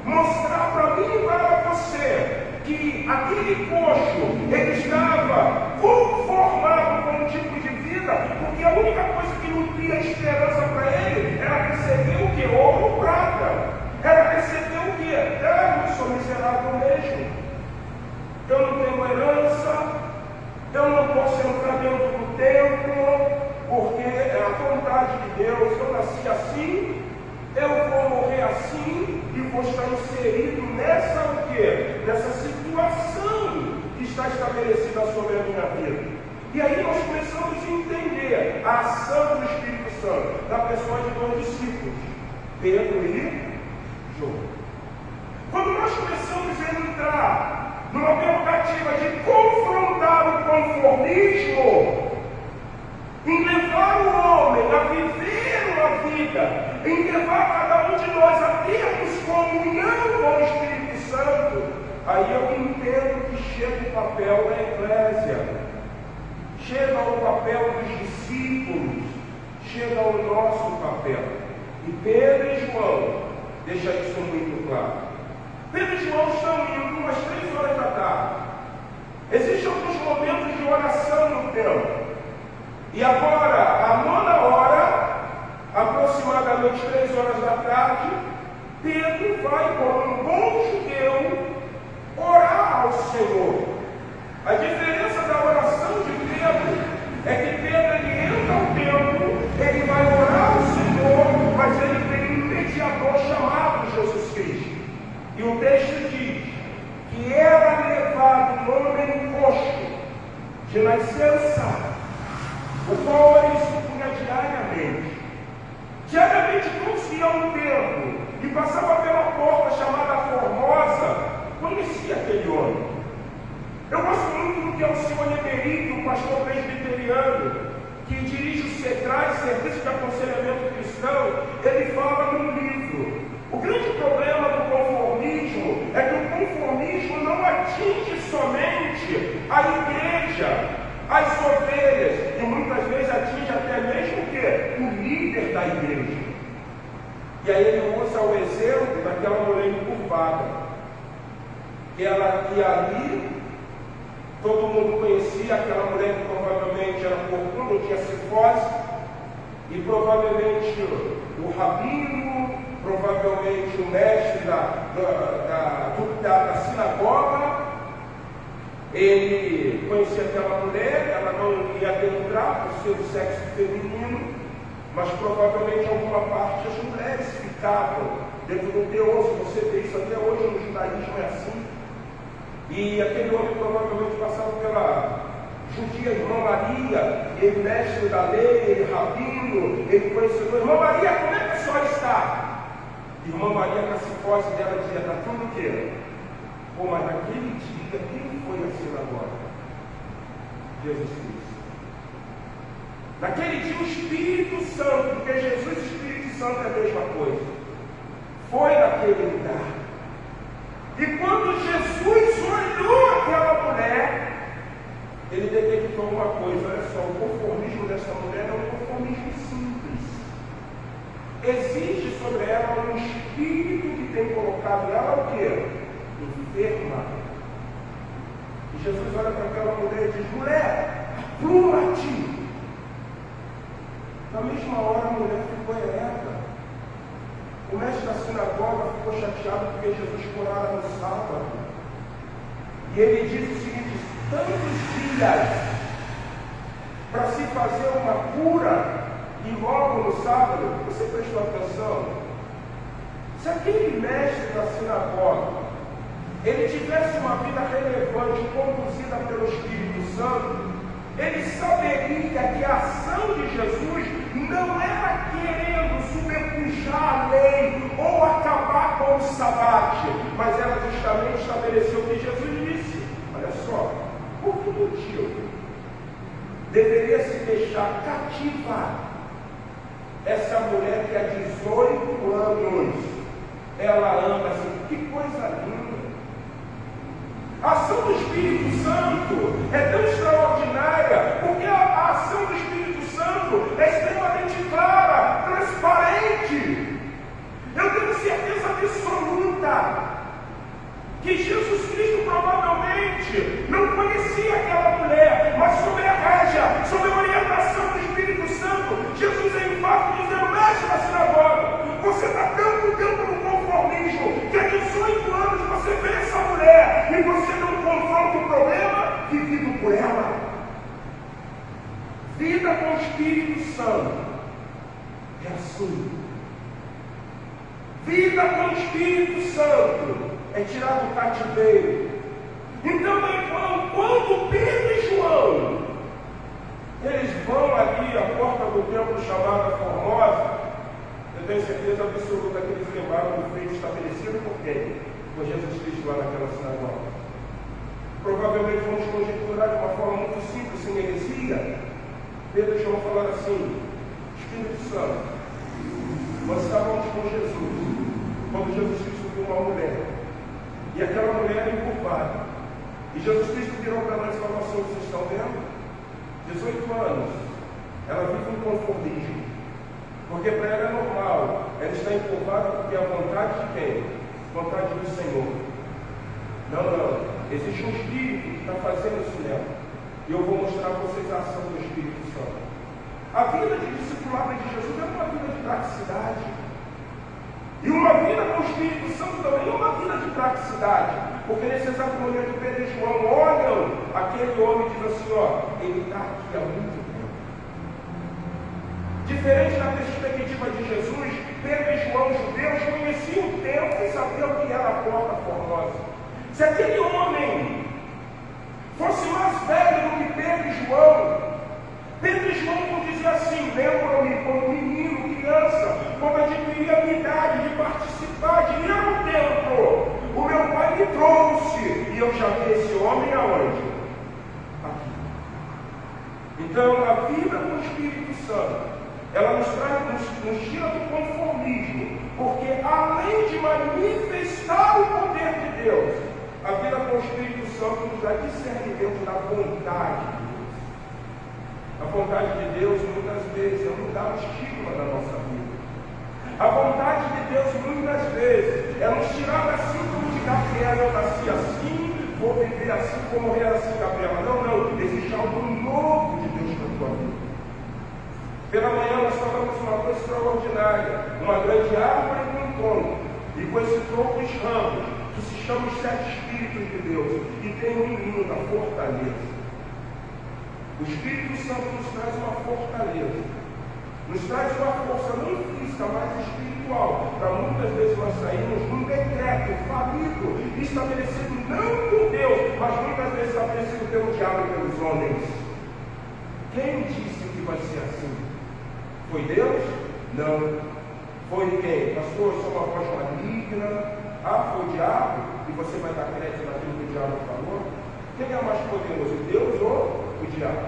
mostrar para mim e para você que aquele coxo, ele estava conformado com um tipo de vida, porque a única coisa que nutria esperança para ele era receber o que? Ouro ou prata. Era receber o que? Eu sou miserável mesmo. Eu não tenho herança, eu não posso entrar dentro do templo, porque é a vontade de Deus. Eu nasci assim, eu vou morrer assim, e vou estar inserido nessa o quê? Nessa situação que está estabelecida sobre a minha vida. E aí nós começamos a entender a ação do Espírito Santo na pessoa de dois discípulos, Pedro e João. Quando nós começamos a entrar numa prerrogativa de confrontar o conformismo, em levar o homem a viver uma vida, em levar cada um de nós a termos comunhão com o Espírito Santo, aí eu entendo que chega o papel da eclésia, chega o papel dos discípulos, chega o nosso papel. E Pedro e João deixam isso muito claro. Pedro e João estão indo umas 3 horas da tarde. Existem alguns momentos de oração no templo. E agora, à 9ª hora, aproximadamente 3 horas da tarde, Pedro vai, como um bom judeu, orar ao Senhor. A diferença da oração de Pedro é que Pedro ele entra ao templo, ele vai orar ao Senhor, mas ele tem um mediador chamado Jesus Cristo. E o texto diz que era levado um homem coxo, de nascença, o qual ele supunha diariamente. Diariamente todos iam ao templo e passava pela porta chamada Formosa, conhecia aquele homem. Eu gosto muito do que é o senhor Emerício, o pastor presbiteriano, que dirige o SEDRAI, Serviço de Aconselhamento Cristão. Ele fala num livro. O grande problema do conformismo é que o conformismo não atinge somente a igreja, as ovelhas, e muitas vezes atinge até mesmo o quê? O líder da igreja. E aí ele usa o exemplo daquela mulher encurvada, que ela ia ali, todo mundo conhecia aquela mulher que provavelmente era corcunda, não tinha cifose, e provavelmente o rabino, provavelmente o mestre da sinagoga, ele conhecia aquela mulher, ela não ia adentrar por ser do sexo feminino, mas provavelmente alguma parte das mulheres ficavam dentro do teor. Se você vê isso até hoje no judaísmo é assim. E aquele homem provavelmente passava pela judia irmã Maria, ele mestre da lei, ele rabino, ele conhecedor. Irmã Maria, como é que a senhora está? Irmã Maria, com a cifose dela, dizia: está tudo o quê? Pô, mas naquele dia, quem foi na sinagoga? Jesus Cristo. Naquele dia o Espírito Santo, porque Jesus e o Espírito Santo é a mesma coisa, foi naquele lugar. E quando Jesus olhou aquela mulher, ele detectou uma coisa: olha só, o conformismo dessa mulher é um conformismo simples. Existe sobre ela um espírito que tem colocado ela o quê? Enferma. E Jesus olha para aquela mulher e diz: mulher, apruma-te. Na mesma hora a mulher ficou ereta. O mestre da sinagoga ficou chateado porque Jesus curara no sábado. E ele diz o seguinte: tantos dias para se fazer uma cura e logo no sábado. Você prestou atenção? Se aquele mestre da sinagoga ele tivesse uma vida relevante conduzida pelo Espírito Santo, ele saberia que a ação de Jesus não era querendo subpujar a lei ou acabar com o sabate, mas era justamente estabelecer o que Jesus disse. Olha só, por que motivo deveria se deixar cativar essa mulher que há 18 anos ela anda assim? Que coisa linda! A ação do Espírito Santo é tão extraordinária, porque a ação do Espírito Santo é extremamente clara, transparente. Eu tenho certeza absoluta que Jesus Cristo provavelmente não conhecia aquela mulher, mas sob a régia, sob a orientação do Espírito Santo, Jesus é em fato dizendo: mestre da sinagoga, você está tanto tempo no conformismo que há 18 anos você vê essa mulher e você não confronta o problema vivido por ela. Vida com o Espírito Santo é assim. Vida com o Espírito Santo é tirar do cativeiro. Então, meu irmão, quando Pedro e João eles vão ali à porta do templo chamada Formosa, eu tenho certeza absoluta que eles lembraram do feito estabelecido por quem? Por Jesus Cristo lá naquela sinagoga. Provavelmente vamos conjecturar de uma forma muito simples, sem heresia. Pedro e João falaram assim: Espírito Santo, nós estávamos com Jesus quando Jesus Cristo viu uma mulher, e aquela mulher era encurvada, E Jesus Cristo virou para nós e falou assim: vocês estão vendo? 18 anos, ela vive um conformismo, porque para ela é normal, ela está empurrada porque é a vontade de quem? Vontade do Senhor. Não, existe um Espírito que está fazendo isso nela, e eu vou mostrar a vocês a ação do Espírito Santo. A vida de discipulado de Jesus é uma vida de praticidade, e uma vida com o Espírito Santo também é uma vida de praticidade, porque nesse exato momento Pedro e João olham aquele homem e dizem assim: ó, ele está aqui há muito tempo. Diferente da perspectiva de Jesus, Pedro e João, judeus, conheciam o tempo e sabiam o que era a porta formosa. Se aquele homem fosse mais velho do que Pedro e João não dizia assim: lembro-me como menino, criança, quando adquiri a minha idade de participar, de ir ao templo, o meu pai me trouxe, e eu já vi esse homem aonde? Aqui. Então, a vida com o Espírito Santo, ela nos tira do conformismo, porque além de manifestar o poder de Deus, a vida com o Espírito Santo nos dá discernimento da vontade de Deus. A vontade de Deus, muitas vezes, é mudar o estigma da nossa vida. A vontade de Deus, muitas vezes, é nos tirar da síndrome de Gabriela: eu nasci assim, vou viver assim, vou morrer assim, Gabriela. Não, existe algo novo de Deus na tua vida. Pela manhã nós falamos uma coisa extraordinária: uma grande árvore com um tronco, e com esse tronco os ramos, que se chamam os 7 Espíritos de Deus, e tem um menino da fortaleza. O Espírito Santo nos traz uma fortaleza, nos traz uma força não física, mas espiritual, para muitas vezes nós sairmos num decreto falido, estabelecido não por Deus, mas muitas vezes estabelecido pelo diabo e pelos homens. Quem disse que vai ser assim? Foi Deus? Não. Foi quem? Pastor, eu sou uma voz maligna. Foi o diabo? E você vai dar crédito naquilo que o diabo falou? Quem é mais poderoso, Deus ou o diabo?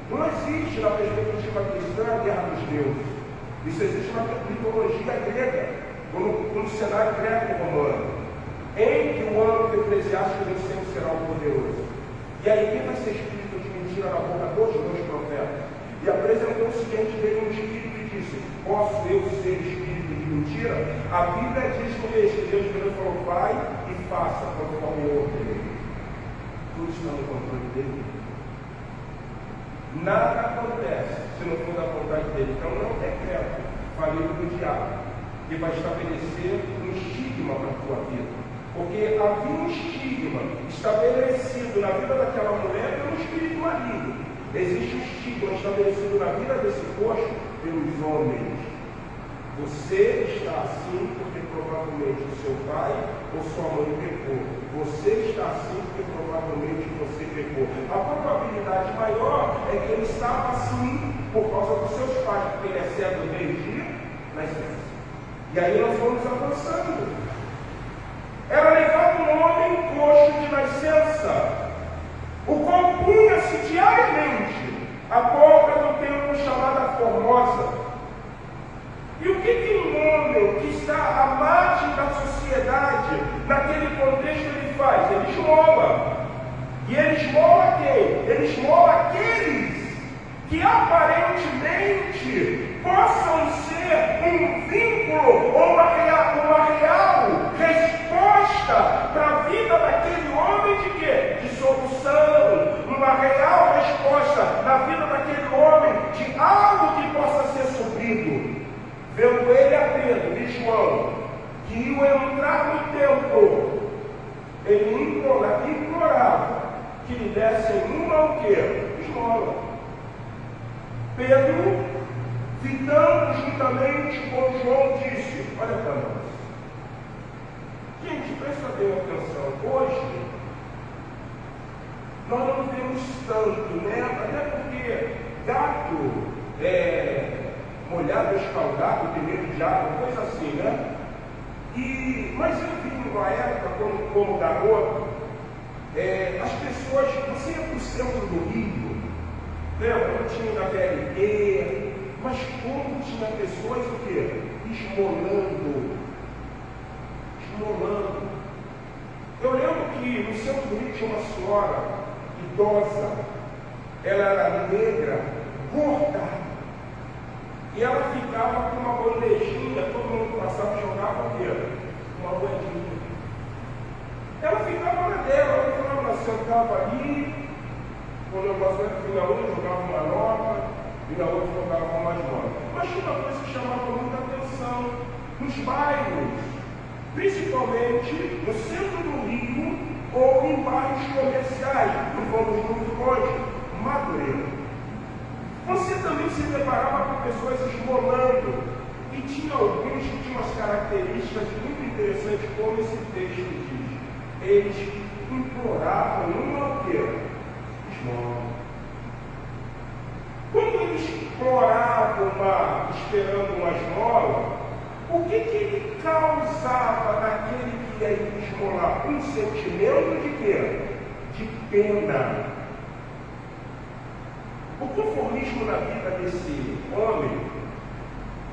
Não existe na perspectiva cristã a guerra dos deuses. Isso existe na mitologia grega, no cenário greco-romano, em que o âmbito eclesiástico nem sempre será o poderoso. E aí quem vai ser espírito de mentira na boca dos dois profetas? E apresentou-se diante dele um espírito e disse: posso eu ser espírito de mentira? A Bíblia diz no texto: Deus falou: vai e faça conforme eu ordenei. Tudo está no controle dele. Nada acontece se não for da vontade dele. Então não é um decreto falido do diabo que vai estabelecer um estigma para a tua vida. Porque havia um estigma estabelecido na vida daquela mulher pelo espírito maligno. Existe um estigma estabelecido na vida desse coxo pelos homens. Você está assim porque provavelmente o seu pai ou sua mãe pecou. Você está assim porque provavelmente você pecou. A probabilidade maior é que ele estava assim por causa dos seus pais, porque ele é cego desde nascença. E aí nós vamos avançando. Era levado um homem coxo de nascença, o qual punha-se diariamente à porta do templo chamada Formosa. E o que um homem que está à margem da sociedade, naquele contexto, ele faz? Ele esmola. E ele esmola quem? Ele esmola aqueles que aparentemente possam ser um vínculo ou uma real resposta para a vida daquele homem de quê? De solução. Uma real resposta na vida daquele homem de algo que possa ser suprido. Vendo ele a Pedro e João, que iam entrar no templo, ele implorava que lhe dessem uma o quê? Esmola. Pedro, fitando juntamente com João, disse: olha para nós. Gente, presta bem atenção. Hoje, nós não vemos tanto, né? Até porque gato molhado, escaldado, tem medo de água, coisa assim, né? Mas eu vi numa época, como garoto, as pessoas, você ia para o centro do Rio, lembra? Não tinha na VLT, mas como tinha pessoas o quê? Esmolando. Eu lembro que no Centro do Rio tinha uma senhora idosa, ela era negra, gorda, e ela ficava com uma bandejinha, todo mundo passava e jogava o quê? Uma moedinha. Ela ficava na dela, ela sentava ali, quando eu passava na outra, jogava uma nota, e na outra jogava mais nota. Mas tinha uma coisa que chamava muita atenção nos bairros, principalmente no centro do Rio ou em bairros comerciais, não vamos muito longe, Madureira. Você também se deparava com pessoas esmolando, e tinha alguns que tinham as características muito interessantes, como esse texto diz. Eles imploravam uma o quê? Esmola. Quando eles imploravam esperando uma esmola, o que ele causava naquele que ia esmolar? Um sentimento de quê? De pena. O conformismo na vida desse homem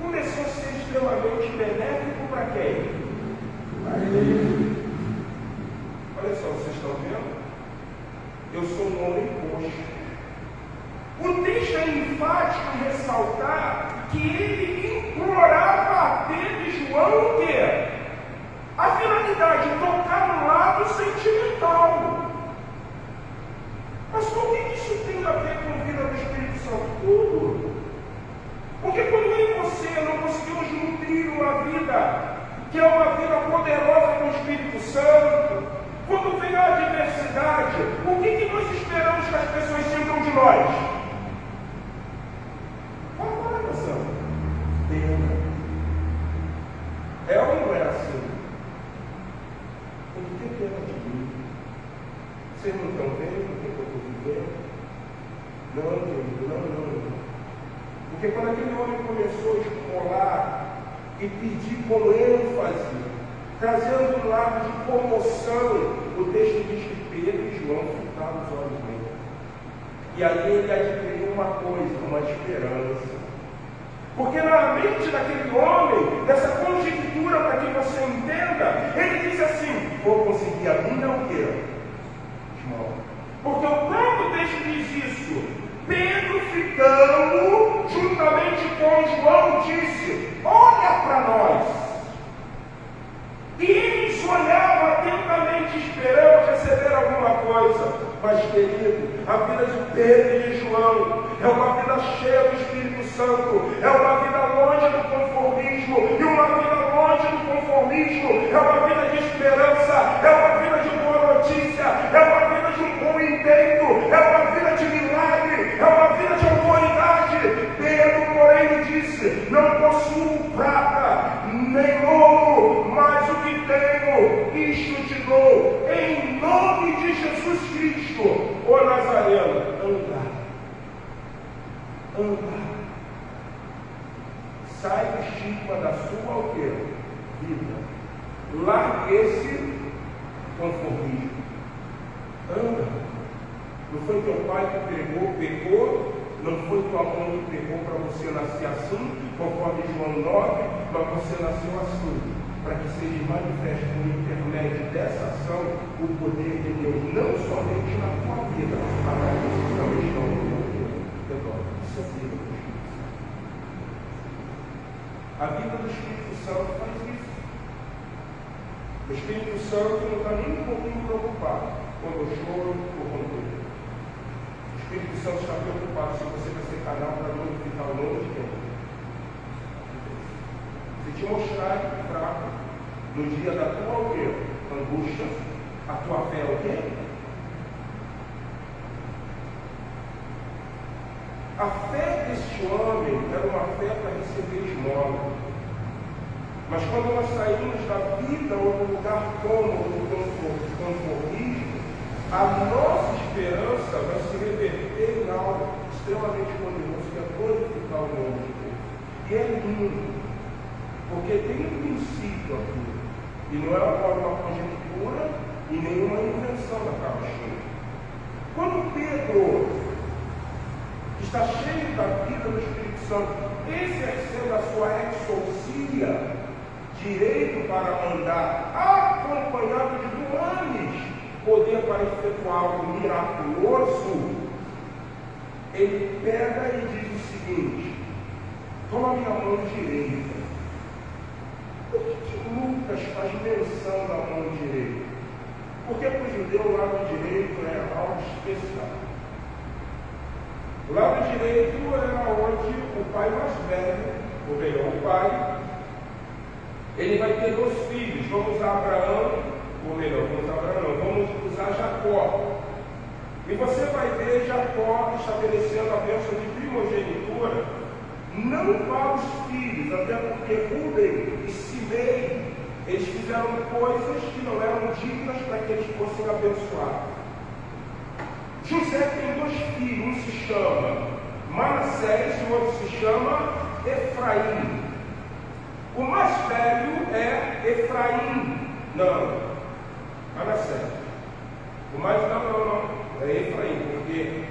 começou a ser extremamente benéfico para quem? Para ele. Olha só, vocês estão vendo? Eu sou um homem coxo. O texto é enfático em ressaltar que ele implorava a Pedro e João o quê? A finalidade de tocar no lado sentimental. Mas o que isso tem a ver com a vida do Espírito Santo? Tudo. Porque quando eu e você não conseguimos nutrir uma vida que é uma vida poderosa com o Espírito Santo, quando vem a adversidade, o que nós esperamos que as pessoas sintam de nós? Fala a atenção. Pena. É ou não é assim? Tem que ter pena de mim. Vocês não estão vendo o que eu estou vivendo? Não, querido, não. Porque quando aquele homem começou a esmolar e pedir com ênfase, trazendo um lado de comoção, o texto diz que Pedro e João ficaram os olhos dele. E aí ele adquiriu uma coisa, uma esperança. Porque na mente daquele homem, dessa conjectura, para que você entenda, ele diz assim: vou conseguir a minha o quê? Porque o próprio texto diz isso. Pedro, ficando juntamente com João, disse: olha para nós. E eles olhavam atentamente, esperando receber alguma coisa. Mas, querido, a vida de Pedro e de João é uma vida cheia do Espírito Santo, é uma vida longe do conformismo, e uma vida longe do conformismo é uma vida de esperança, é uma vida de boa notícia, é uma vida de um bom intento, é uma vida de milagre, é uma vida de autoridade. Pedro, porém, disse: não possuo prata nem ouro, mas o que tenho, isto te dou, em nome de Jesus Cristo, o Nazareno, anda. Sai do estigma da sua o quê? Vida. Largue esse conformismo. Anda. Não foi teu pai que pegou, não foi tua mãe que pegou para você nascer assim, conforme João 9, mas você nasceu assim, para que seja manifesto por intermédio dessa ação o poder de Deus, não somente na tua vida, mas naqueles que também estão no teu redor. Isso é vida do Espírito Santo. A vida do Espírito Santo faz isso. O Espírito Santo não está nem um pouquinho preocupado quando eu choro ou quando eu rio. O Espírito Santo está preocupado se você vai ser canal para glorificar o nome de Deus. Se te mostrar fraco no dia da tua o quê? Angústia, a tua fé é o quê? A fé deste homem era uma fé para receber esmola. Mas quando nós saímos da vida ou do lugar cômodo do conformismo, a nossa esperança vai se reverter em algo extremamente poderoso, que é glorificar o nome de Deus. E é lindo, porque tem um princípio aqui, e não é uma conjectura e nenhuma invenção da carochinha. Quando Pedro está cheio da vida do Espírito Santo, exercendo a sua exousia, direito para andar, acompanhado de dunamis, poder para efetuar algo miraculoso, ele pega e diz o seguinte: toma minha mão direita. Por que Lucas faz menção da mão direita? Porque para o judeu o lado direito é algo especial. O lado direito era onde o pai mais velho, ou melhor, o pai, ele vai ter 2 filhos. Vamos usar Abraão, ou melhor, vamos usar Jacó. E você vai ver Jacó estabelecendo a bênção de primogenitura, não para os filhos, até porque Rúben e Simei, eles fizeram coisas que não eram dignas para que eles fossem abençoados. José tem 2 filhos, um se chama Manassés e o outro se chama Efraim. O mais velho é Efraim, não, Manassés. O mais não, é Efraim, porque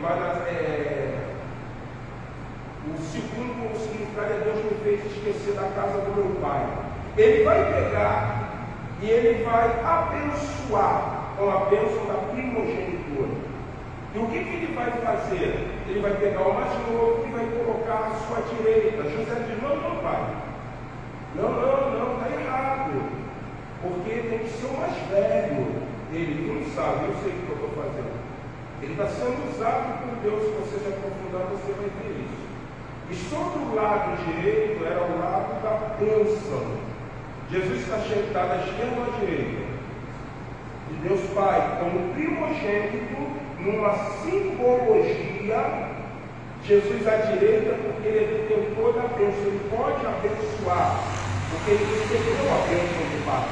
o segundo significado é Deus me fez esquecer da casa do meu pai. Ele vai pegar e ele vai abençoar com a bênção da primogenitura. E o que ele vai fazer? Ele vai pegar o mais novo e vai colocar à sua direita. José diz: não, pai. Não, está errado. Porque tem que ser o mais velho. Ele não sabe, eu sei o que eu estou fazendo. Ele está sendo usado por Deus. Se você se aprofundar, você vai ver isso. E sobre o lado direito era o lado da bênção. Jesus está sentado à esquerda ou à direita de Deus Pai, como primogênito, numa simbologia. Jesus à direita, porque ele tem toda a bênção, ele pode abençoar, porque ele recebeu a bênção do Pai.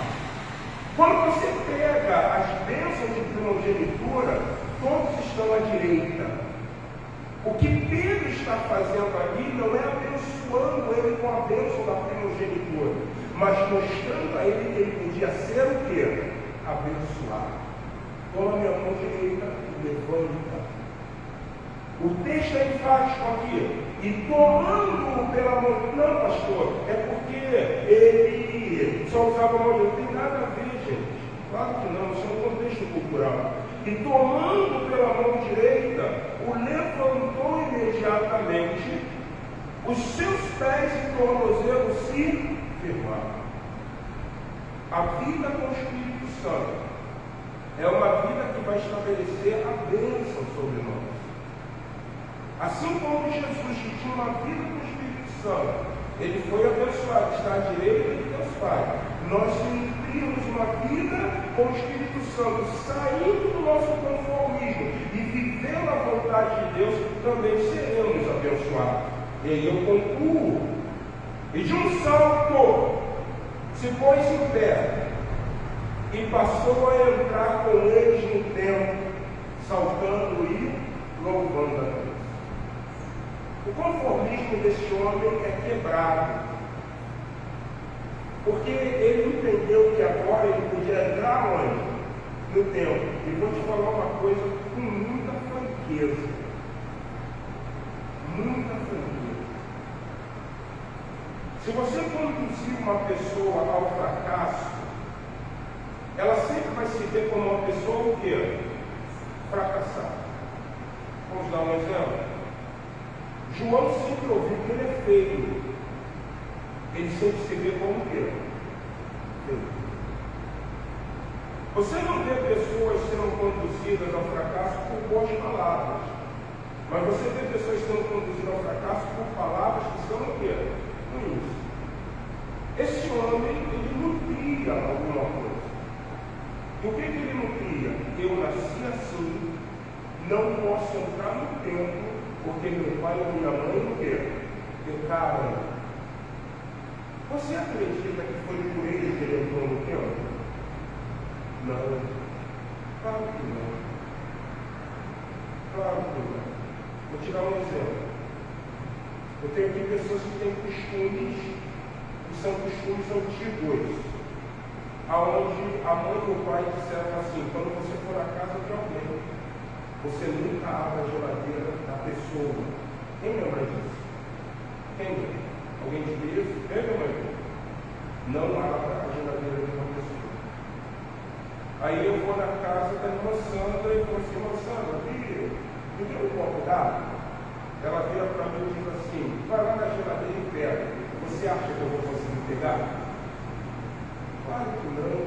Quando você pega as bênçãos de primogenitura, todos estão à direita. O que Pedro está fazendo ali não é abençoando ele com a bênção da primogenitura, mas mostrando a ele que ele podia ser o quê? Abençoado. Toma minha mão direita e levanta. O texto é enfático aqui. E tomando pela mão, não, pastor, é porque ele só usava a mão direita. Não tem nada a ver, gente. Claro que não, isso é um contexto cultural. E tomando pela mão direita, o levantou imediatamente, os seus pés e tornozelos se firmaram. A vida com o Espírito Santo é uma vida que vai estabelecer a bênção sobre nós. Assim como Jesus, que tinha uma vida com o Espírito Santo, ele foi abençoado, está à direita de Deus Pai. Nós cumprimos uma vida com o Espírito Santo, saindo do nosso conformismo e vivendo a vontade de Deus, também seremos abençoados. E aí eu concluo. E de um salto, se pôs em pé e passou a entrar com eles no templo, saltando e louvando a Deus. O conformismo desse homem é quebrado, porque ele entendeu que agora ele podia entrar onde? No templo. E vou te falar uma coisa com muita franqueza. Muita franqueza. Se você conduzir uma pessoa ao fracasso, ela sempre vai se ver como uma pessoa o quê? Fracassada. Vamos dar um exemplo? João sempre ouviu que ele é feio. Ele sempre se vê como o quê? Feio. Você não vê pessoas sendo conduzidas ao fracasso por boas palavras, mas você vê pessoas sendo conduzidas ao fracasso por palavras que são o quê? Ruins. Esse homem, ele nutria alguma coisa. E o que ele nutria? Eu nasci assim, não posso entrar no templo, porque meu pai ou minha mãe o quê? Pecaram. Você acredita que foi por ele que ele entrou no templo? Não. Claro que não. Claro que não. Vou te dar um exemplo. Eu tenho aqui pessoas que têm costumes, que são costumes antigos, aonde a mãe e o pai disseram assim: quando você for à casa de alguém, você nunca abre a geladeira da pessoa. Quem lembra disso? Quem lembra? Alguém diz isso? Quem lembra disso? Não abra a geladeira de uma pessoa. Aí eu vou na casa da irmã Sandra e falo assim, irmã Sandra, me deu um copo d'água? Ela vira para mim e diz assim, vai lá na geladeira e pega. Você acha que eu vou conseguir pegar? Claro que não.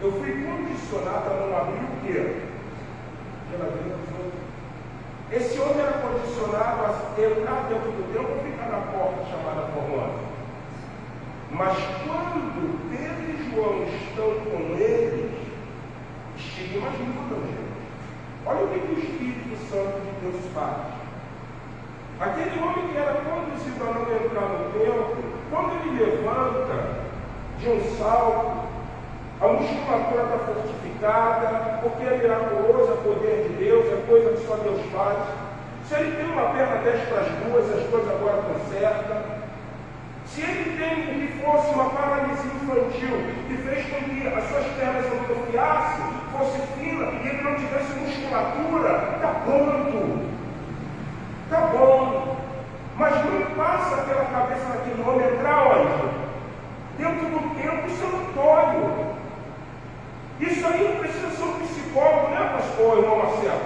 Eu fui condicionado a não abrir o quê? Geladeira dos outros. Esse homem era condicionado a entrar dentro do templo ou ficar na porta chamada Formosa. Mas quando Pedro e João estão com eles, estigmas mudam, gente. Olha o que o Espírito Santo de Deus faz. Aquele homem que era conduzido a não entrar no templo, quando ele levanta de um salto, a musculatura está fortificada, porque é miraculoso, é poder de Deus, é coisa que só Deus faz. Se ele tem uma perna 10 para as 2, as coisas agora estão certas. Se ele tem o que fosse uma paralisia infantil, que fez com que as suas pernas atrofiassem, fosse fina, e ele não tivesse musculatura, está pronto. Está bom. Mas não passa pela cabeça daquele homem entrar onde? Dentro do templo, isso é notório. Isso aí não precisa ser um psicólogo, né, pastor, irmão Marcelo?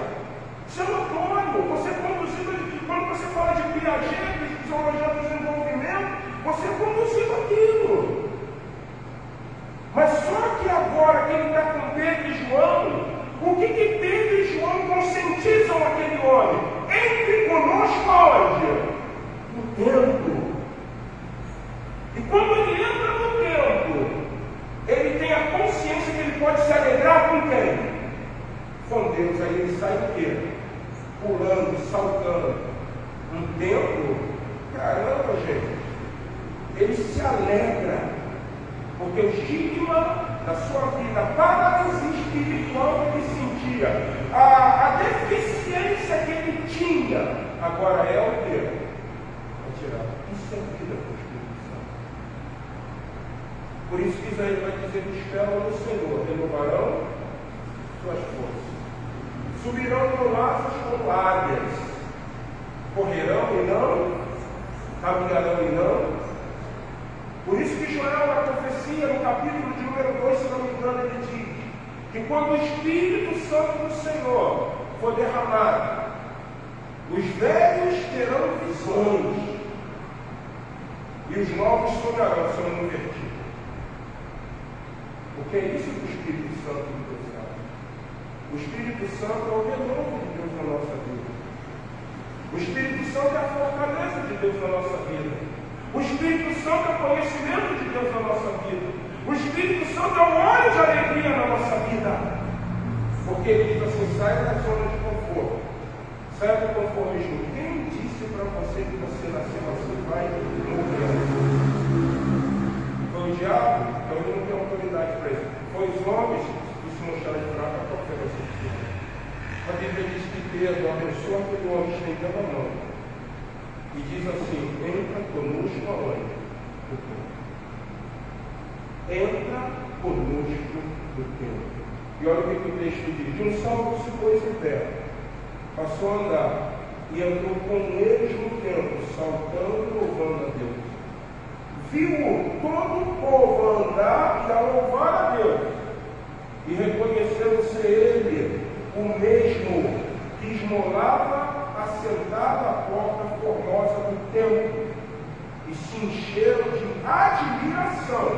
Isso é notório. Você é conduzido, quando você fala de Piaget, de fisiologia do desenvolvimento, você é conduzido aquilo. Mas só que agora que ele está com Pedro e João, o que Pedro e João conscientizam aquele homem? Entre conosco aonde? No templo. E quando ele entra no templo, ele tem a consciência que ele pode se alegrar com quem? Com Deus. Aí ele sai do quê? Pulando, saltando. Um templo, caramba, gente. Ele se alegra, porque o estigma da sua vida, a paralisia espiritual que ele sentia, a deficiência que ele tinha, agora é o quê? Retirado. Isso é vida com o Espírito Santo. Por isso que Isaías vai dizer: esperam no Senhor, renovarão suas forças, subirão com asas como águias, correrão e não, caminharão e não. Por isso que Joel, na profecia, no capítulo de número 2, se não me engano, ele diz que quando o Espírito Santo do Senhor for derramado, os velhos terão visões e os novos sonharão, sonhando vertido. O que é isso do Espírito Santo de Deus? O Espírito Santo é o renovo de Deus na nossa vida. O Espírito Santo é a fortaleza de Deus na nossa vida. O Espírito Santo é o conhecimento de Deus na nossa vida. O Espírito Santo é o óleo de alegria na nossa vida. Porque ele diz assim: saia da zona de conforto. Saia do conformismo. Quem disse para você que você nasceu assim vai morrer? Foi o diabo? Então ele não tem autoridade para isso. Foi os homens que se mostraram de fraca para oferecer. A Bíblia diz que Pedro abençoa aquele homem estendendo a mão e diz assim: entra conosco aonde? No templo. Entra conosco no templo. E olha o que o texto diz: de um salto se pôs em pé, passou a andar e entrou com eles no templo, saltando e louvando a Deus. Viu todo o povo andar e a louvar a Deus, e reconheceram ser ele o mesmo que esmolava assentado à porta formosa do templo, e se encheram de admiração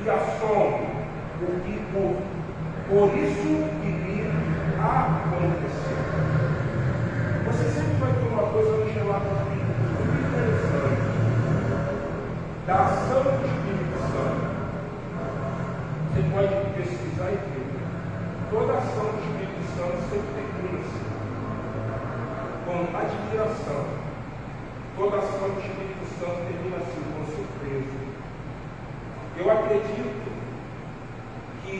e assombro por isso que lhe aconteceu. Você sempre vai ter uma coisa no relato muito interessante da ação do Espírito Santo. Você pode pesquisar e ver. Toda ação do Espírito Santo sempre termina-se com admiração. Toda ação do Espírito Santo termina assim, com surpresa. Eu acredito que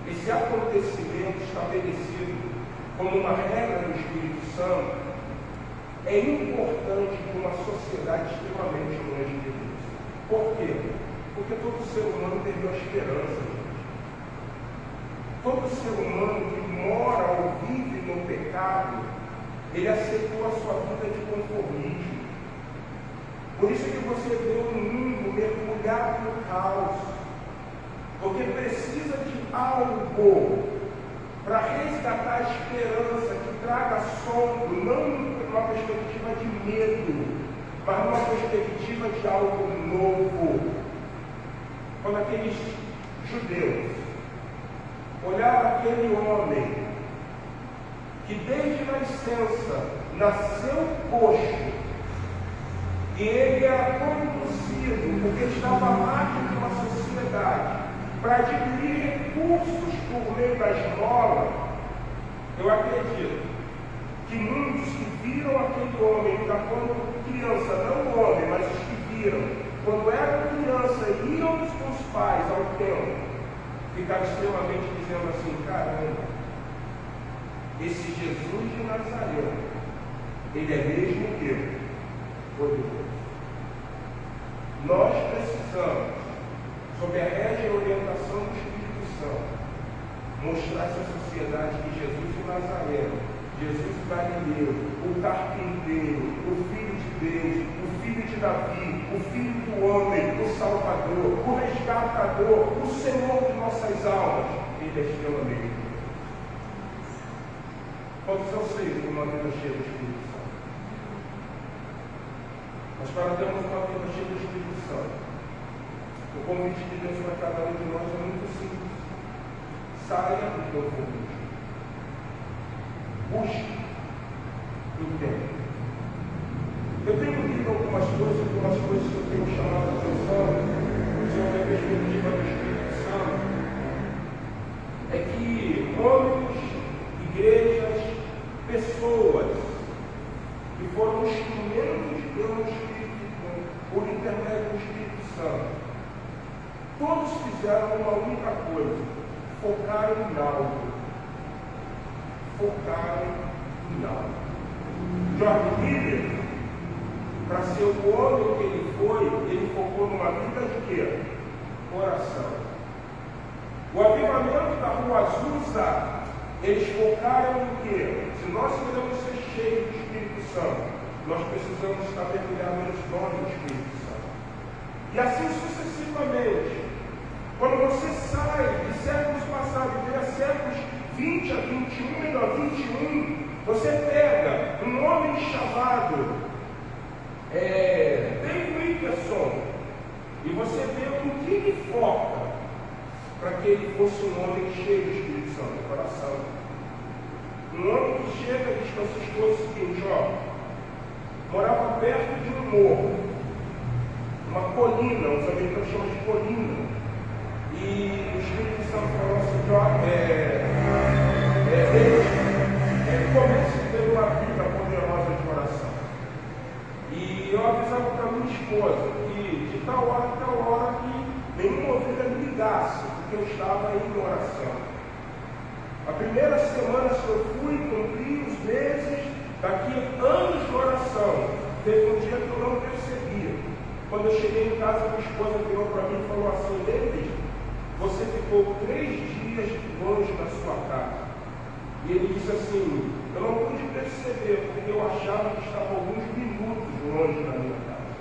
esse acontecimento estabelecido como uma regra do Espírito Santo é importante para uma sociedade extremamente longe de Deus. Por quê? Porque todo ser humano perdeu a esperança, gente. Todo ser humano que mora ou vive no pecado, ele aceitou a sua vida de conformismo. Por isso que você vê o mundo mergulhado no caos. Porque precisa de algo para resgatar a esperança, que traga assombro, não numa perspectiva de medo, mas numa perspectiva de algo novo. Quando aqueles judeus olharam aquele homem que desde nascença nasceu coxo, e ele era conduzido, porque estava à margem de uma sociedade, para adquirir recursos por meio da esmola, eu acredito que muitos que viram aquele homem, ainda quando criança, não o homem, mas os que viram, quando eram criança e iam com os pais ao templo, ficaram extremamente dizendo assim: caramba, esse Jesus de Nazaré, ele é mesmo que poderoso. Nós precisamos, sob a régia e orientação do Espírito Santo, mostrar essa sociedade que Jesus de Nazaré, Jesus o Galileu, o carpinteiro, o Filho de Deus, o Filho de Davi, o Filho do homem, o Salvador, o resgatador, o Senhor de nossas almas, ele é extremamente poderoso. Quantos eu sei de uma vida cheia do Espírito Santo? Mas para termos uma vida cheia do Espírito Santo, o convite de Deus para cada um de nós é muito simples. Saia do teu convite. Busque o tempo. Eu tenho lido algumas coisas que eu tenho chamado a atenção sobre a perspectiva do Espírito Santo. É que homens, igrejas, pessoas que foram instrumentos pelo Espírito, por intermédio do Espírito Santo, todos fizeram uma única coisa: focaram em algo. Focaram em algo. George Miller, para ser o homem que ele focou numa vida de quê? Oração. O avivamento da Rua Azusa, eles focaram em quê? Se nós queremos ser cheios do Espírito Santo, nós precisamos estar mergulhados nos dons do Espírito Santo. E assim sucessivamente. Quando você sai de séculos passados e vê a séculos 20 a 21, melhor 21, você pega um homem chamado David Wilkerson e você vê o que ele foca para que ele fosse um homem cheio do Espírito Santo no coração. Um homem que chega e diz para sua esposa o seguinte: morava perto de um morro, uma colina, os americanos chamam de colina. E o Espírito Santo falou assim: comece a ter uma vida poderosa de oração. E eu avisava para minha esposa que de tal hora a tal hora que nenhuma ovelha me ligasse, porque eu estava em oração. A primeira semana que eu fui, cumpri os meses, daqui a anos de oração. Teve um dia que eu não percebia. Quando eu cheguei em casa, minha esposa virou para mim e falou assim: David, você ficou 3 dias longe da sua casa. E ele disse assim: eu não pude perceber, porque eu achava que estava alguns minutos longe da minha casa.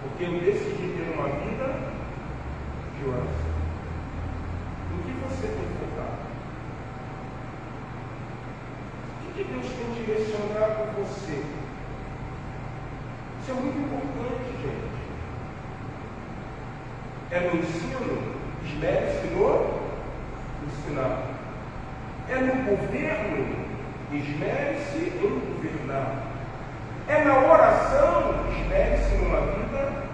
Porque eu decidi ter uma vida de oração. O que você tem focado? O que Deus tem direcionado você? Isso é muito importante, gente. É no ensino? Esmere-se no ensinar. É no governo? Esmere-se em governar. É na oração? Esmere-se numa vida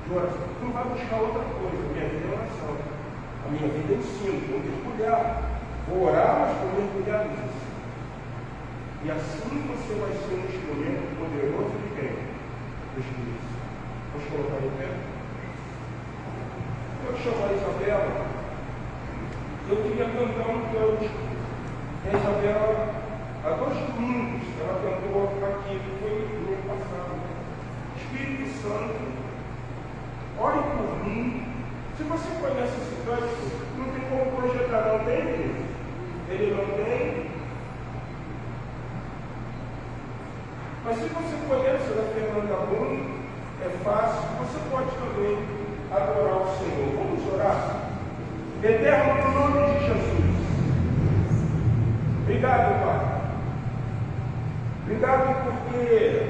de oração. Tu não vai buscar outra coisa. Minha vida é oração. A minha vida é ensino. Vou mergulhar. Vou orar, mas vou mergulhar nisso. E assim você vai ser um instrumento poderoso de quem? Do Espírito Santo. Vamos colocar em pé? Eu chamo a Isabela. Eu queria cantar um cântico. A Isabela, há 2 domingos, ela cantou aqui, que foi no ano passado. Espírito Santo, ore por mim. Se você conhece esse cântico, não tem como projetar, não tem, querido? Ele não tem. Mas se você conhece a Fernanda Bruno, é fácil, você pode também adorar o Senhor. Vamos orar? Eterno, no nome de Jesus. Obrigado, Pai. Obrigado porque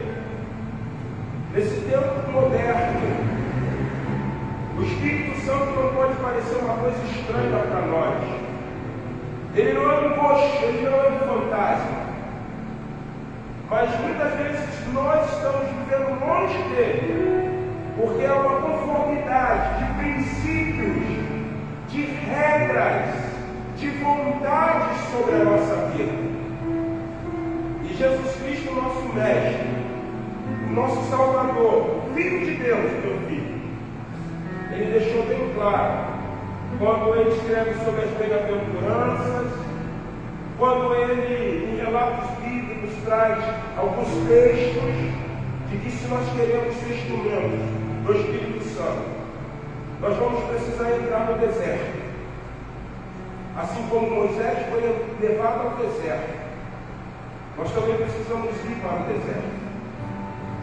nesse tempo moderno, o Espírito Santo não pode parecer uma coisa estranha para nós. Ele não é um roxo, ele não é um fantasma. Mas muitas vezes nós estamos vivendo longe dele, porque é uma conformidade de princípios, de regras, de vontades sobre a nossa vida. E Jesus Cristo, nosso Mestre, o nosso Salvador, o Filho de Deus, meu filho, ele deixou bem claro, quando ele escreve sobre as bem-aventuranças, quando ele, em relatos bíblicos, traz alguns textos de que se nós queremos ser instrumentos do Espírito Santo, nós vamos precisar entrar no deserto. Assim como Moisés foi levado ao deserto, nós também precisamos ir para o deserto.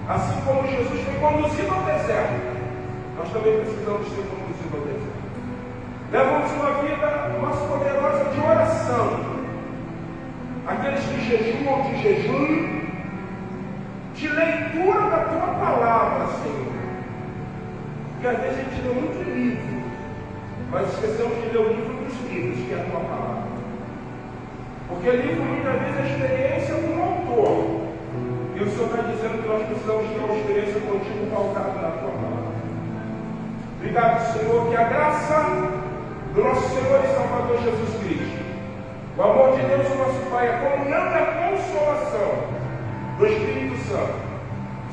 Assim como Jesus foi conduzido ao deserto, nós também precisamos ser conduzidos ao deserto. Levamos uma vida mais poderosa de oração. Aqueles que jejuam de jejum, de leitura da tua palavra, Senhor. Porque às vezes a gente lê muito livro, mas esquecemos de ler o livro dos livros, que é a tua palavra. Porque livro muitas vezes é a experiência com o autor. E o Senhor está dizendo que nós precisamos ter uma experiência contigo pautada na tua palavra. Obrigado, Senhor, que a graça do nosso Senhor e Salvador Jesus Cristo, o amor de Deus, o nosso Pai, a comunhão e a consolação do Espírito Santo,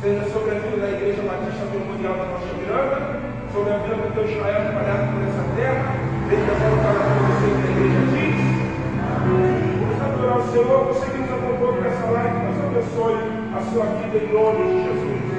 seja sobre a vida da Igreja Batista Memorial da Rocha Miranda, sobre a vida do teu Israel espalhado por essa terra, desde agora para você que a Igreja diz. Vamos adorar o Senhor, você que nos acompanha nessa live, Deus abençoe a sua vida em nome de Jesus.